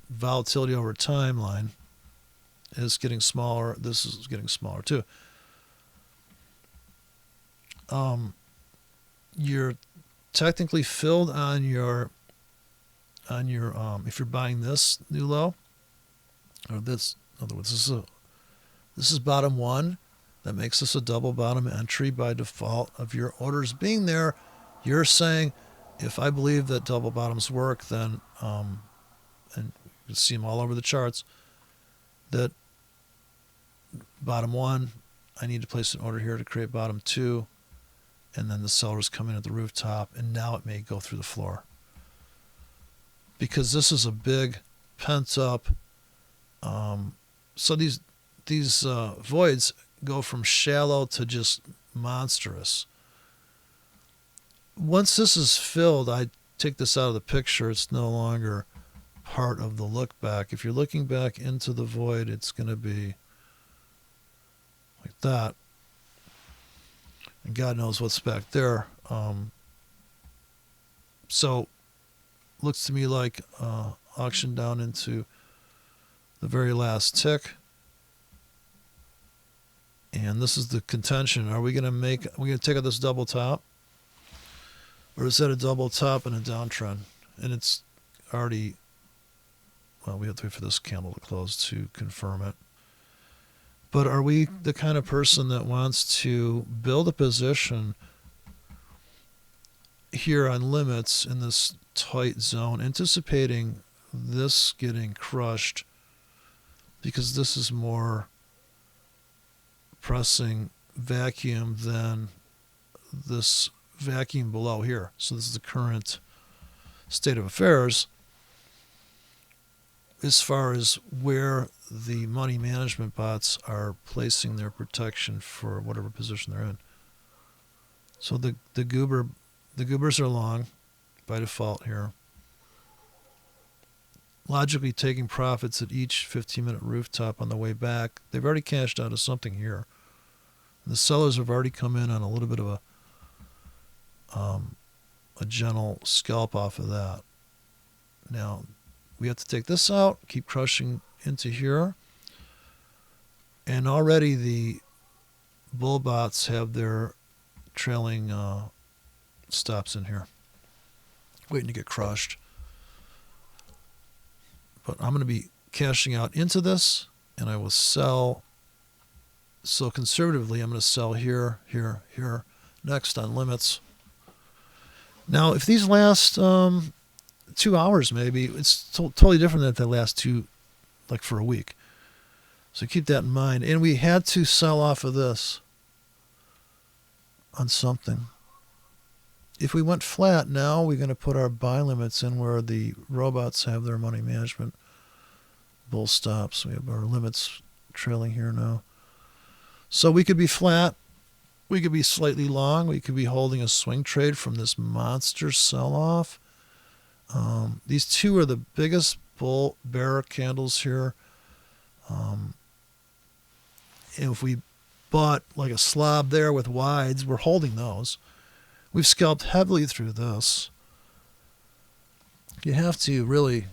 volatility over time line, is getting smaller. This is getting smaller too. You're technically filled on your if you're buying this new low or this. In other words, this is bottom one. That makes this a double bottom entry by default of your orders being there. You're saying, if I believe that double bottoms work, then and you can see them all over the charts, that bottom one, I need to place an order here to create bottom two, and then the sellers come in at the rooftop, and now it may go through the floor. Because this is a big pent up, so these voids go from shallow to just monstrous. Once this is filled, I take this out of the picture. It's no longer part of the look back. If you're looking back into the void, it's going to be like that. And God knows what's back there. So looks to me like auction down into the very last tick. And this is the contention. Are we going to take out this double top? Or is that a double top and a downtrend? And it's already, well, we have to wait for this candle to close to confirm it. But are we the kind of person that wants to build a position here on limits in this tight zone, anticipating this getting crushed because this is more pressing vacuum than this vacuum below here. So this is the current state of affairs as far as where the money management bots are placing their protection for whatever position they're in. So the goobers are long by default here. Logically taking profits at each 15-minute rooftop on the way back. They've already cashed out of something here. The sellers have already come in on a little bit of a gentle scalp off of that. Now, we have to take this out, keep crushing into here. And already the bull bots have their trailing stops in here, waiting to get crushed. But I'm going to be cashing out into this, and I will sell. So conservatively, I'm going to sell here, here, here, next on limits. Now, if these last 2 hours, maybe, it's totally different than if they last like for a week. So keep that in mind. And we had to sell off of this on something. If we went flat, now we're going to put our buy limits in where the robots have their money management bull stops. We have our limits trailing here now. So we could be flat. We could be slightly long. We could be holding a swing trade from this monster sell-off. These two are the biggest bull bear candles here. And if we bought like a slob there with wides, we're holding those. We've scalped heavily through this. You have to really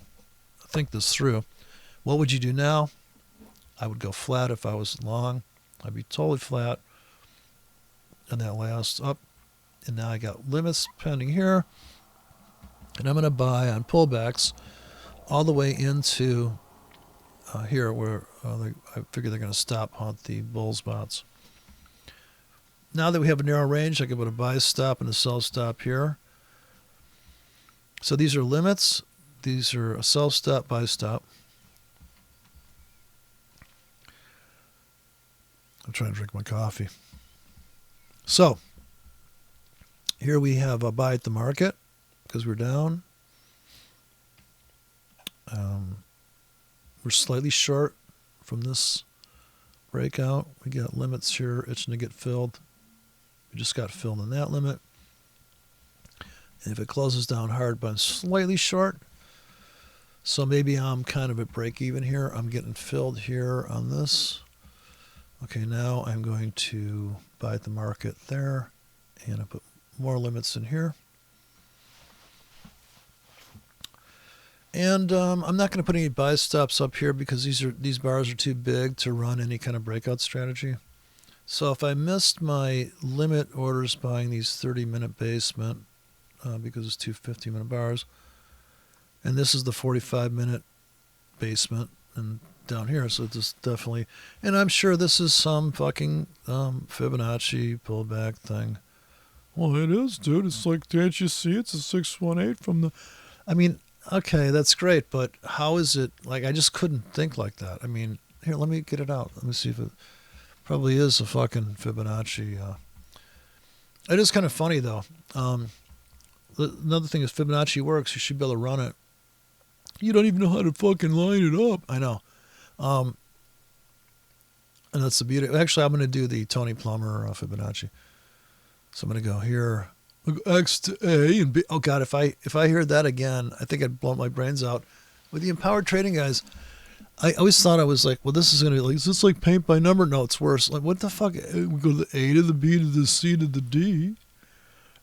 think this through. What would you do now? I would go flat if I was long. I'd be totally flat. And that last up. And now I got limits pending here. And I'm going to buy on pullbacks all the way into here where I figure they're going to stop hunt the bull spots. Now that we have a narrow range, I can put a buy stop and a sell stop here. So these are limits. These are a sell stop, buy stop. I'm trying to drink my coffee. So here we have a buy at the market because we're down. We're slightly short from this breakout. We got limits here itching to get filled. We just got filled in that limit. And if it closes down hard, but I'm slightly short, so maybe I'm kind of at break even here. I'm getting filled here on this. Okay, now I'm going to buy at the market there, and I put more limits in here. And I'm not going to put any buy stops up here because these bars are too big to run any kind of breakout strategy. So if I missed my limit orders buying these 30-minute basement because it's two 50-minute bars, and this is the 45-minute basement and down here, so it's definitely, and I'm sure this is some fucking Fibonacci pullback thing. Well, it is, dude. It's like, can't you see it's a 618 from the... I mean, okay, that's great, but how is it, like, I just couldn't think like that. I mean, here, let me get it out. Let me see if it probably is a fucking Fibonacci. It is kind of funny, though. Another thing is Fibonacci works. You should be able to run it. You don't even know how to fucking line it up. I know. And that's the beauty. Actually, I'm going to do the Tony Plummer Fibonacci. So I'm going to go here, X to A and B. Oh God, if I heard that again, I think I'd blow my brains out. With the empowered trading guys, I always thought I was like, well, this is going to be like, is this like paint by number? No, it's worse. Like, what the fuck? We go to the A to the B to the C to the D.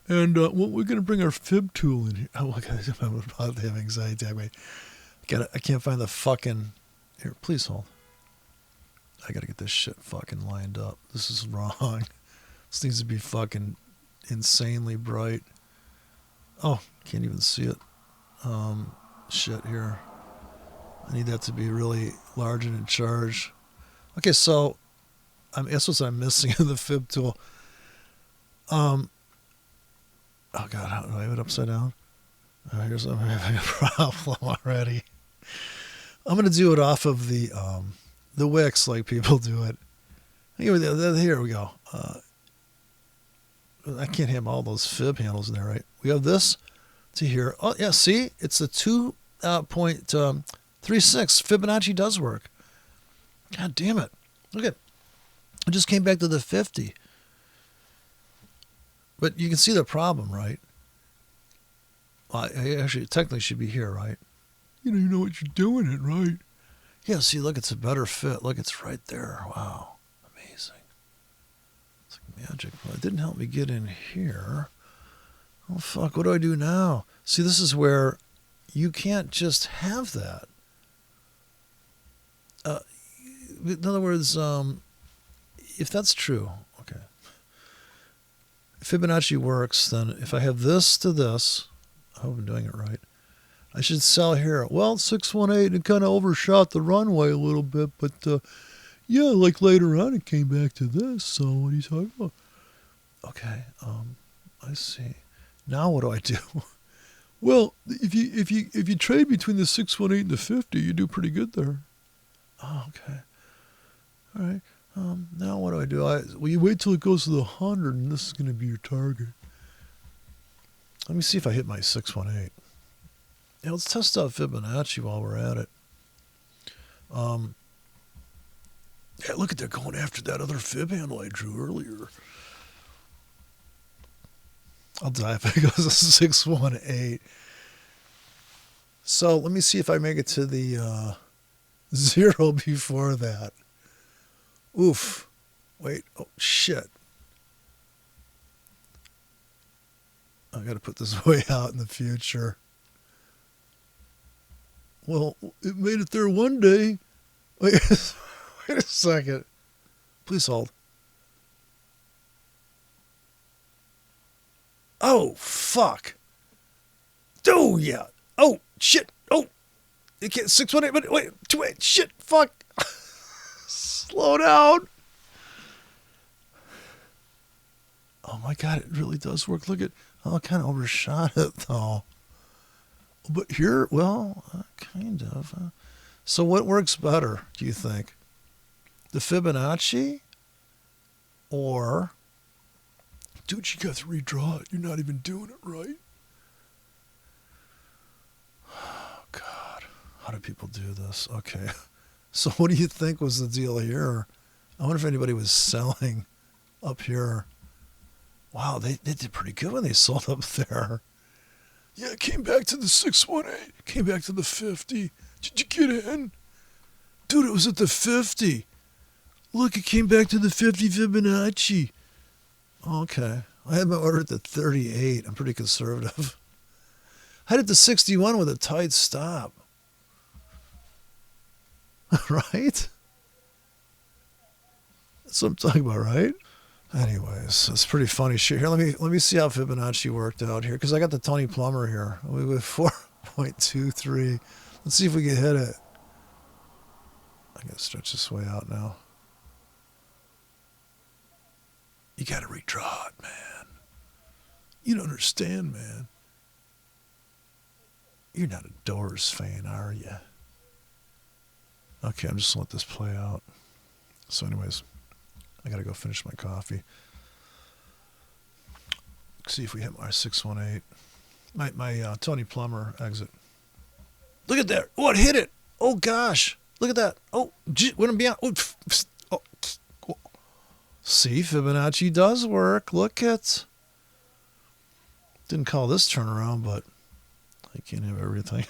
And we're going to bring our fib tool in here. Oh, God, I'm about to have anxiety. I can't find the fucking... Here, please hold. I got to get this shit fucking lined up. This is wrong. This needs to be fucking insanely bright. Oh, can't even see it. Shit here. I need that to be really large and in charge. Okay, so that's what I'm missing in the fib tool. Oh God, how do I have it upside down? I'm having a problem already. I'm going to do it off of the Wix like people do it. Here we go. I can't have all those fib handles in there, right? We have this to here. Oh, yeah, see? It's the 2.36. Fibonacci does work. God damn it. Look at it. I just came back to the 50. But you can see the problem, right? Well, I actually technically should be here, right? You know what you're doing it, right? Yeah, see, look, it's a better fit. Look, it's right there. Wow. Amazing. It's like magic. Well, it didn't help me get in here. Oh, fuck. What do I do now? See, this is where you can't just have that. In other words, if that's true, okay. If Fibonacci works, then if I have this to this, I hope I'm doing it right. I should sell here. Well, 618, it kind of overshot the runway a little bit, but yeah, like later on it came back to this. So what are you talking about? Okay, I see. Now what do I do? Well, if you trade between the 618 and the 50, you do pretty good there. Oh, okay. All right. Now what do I do? Well, you wait till it goes to the 100, and this is going to be your target. Let me see if I hit my 618. Yeah, let's test out Fibonacci while we're at it. Yeah, look at that, going after that other fib handle I drew earlier. I'll die if it goes to 618. So let me see if I make it to the 0 before that. Oof. Wait. Oh, shit. I got to put this way out in the future. Well, it made it there one day. Wait a second. Please hold. Oh, fuck. Oh, yeah. Oh, shit. Oh. It can't, 618, wait, 28, shit, fuck. Slow down. Oh my God, it really does work. Look at, oh, I kind of overshot it though. But here, well, kind of. So what works better, do you think? The Fibonacci or, dude, you got to redraw it. You're not even doing it right. Oh God, how do people do this? Okay. So what do you think was the deal here? I wonder if anybody was selling up here. Wow, they did pretty good when they sold up there. Yeah, it came back to the 618. Came back to the 50. Did you get in? Dude, it was at the 50. Look, it came back to the 50 Fibonacci. Okay. I had my order at the 38. I'm pretty conservative. I had it to 61 with a tight stop. Right? That's what I'm talking about, right? Anyways, it's pretty funny shit. Here, let me see how Fibonacci worked out here, because I got the Tony Plummer here. We went 4.23. Let's see if we can hit it. I gotta stretch this way out now. You gotta redraw it, man. You don't understand, man. You're not a Doors fan, are you? Okay, I'm just gonna let this play out. So anyways, I gotta go finish my coffee. See if we hit our 618. My Tony Plummer exit. Look at that. Oh, it hit it. Oh, gosh. Look at that. Oh, went beyond. Oh. See, Fibonacci does work. Look at. Didn't call this turnaround, but I can't have everything.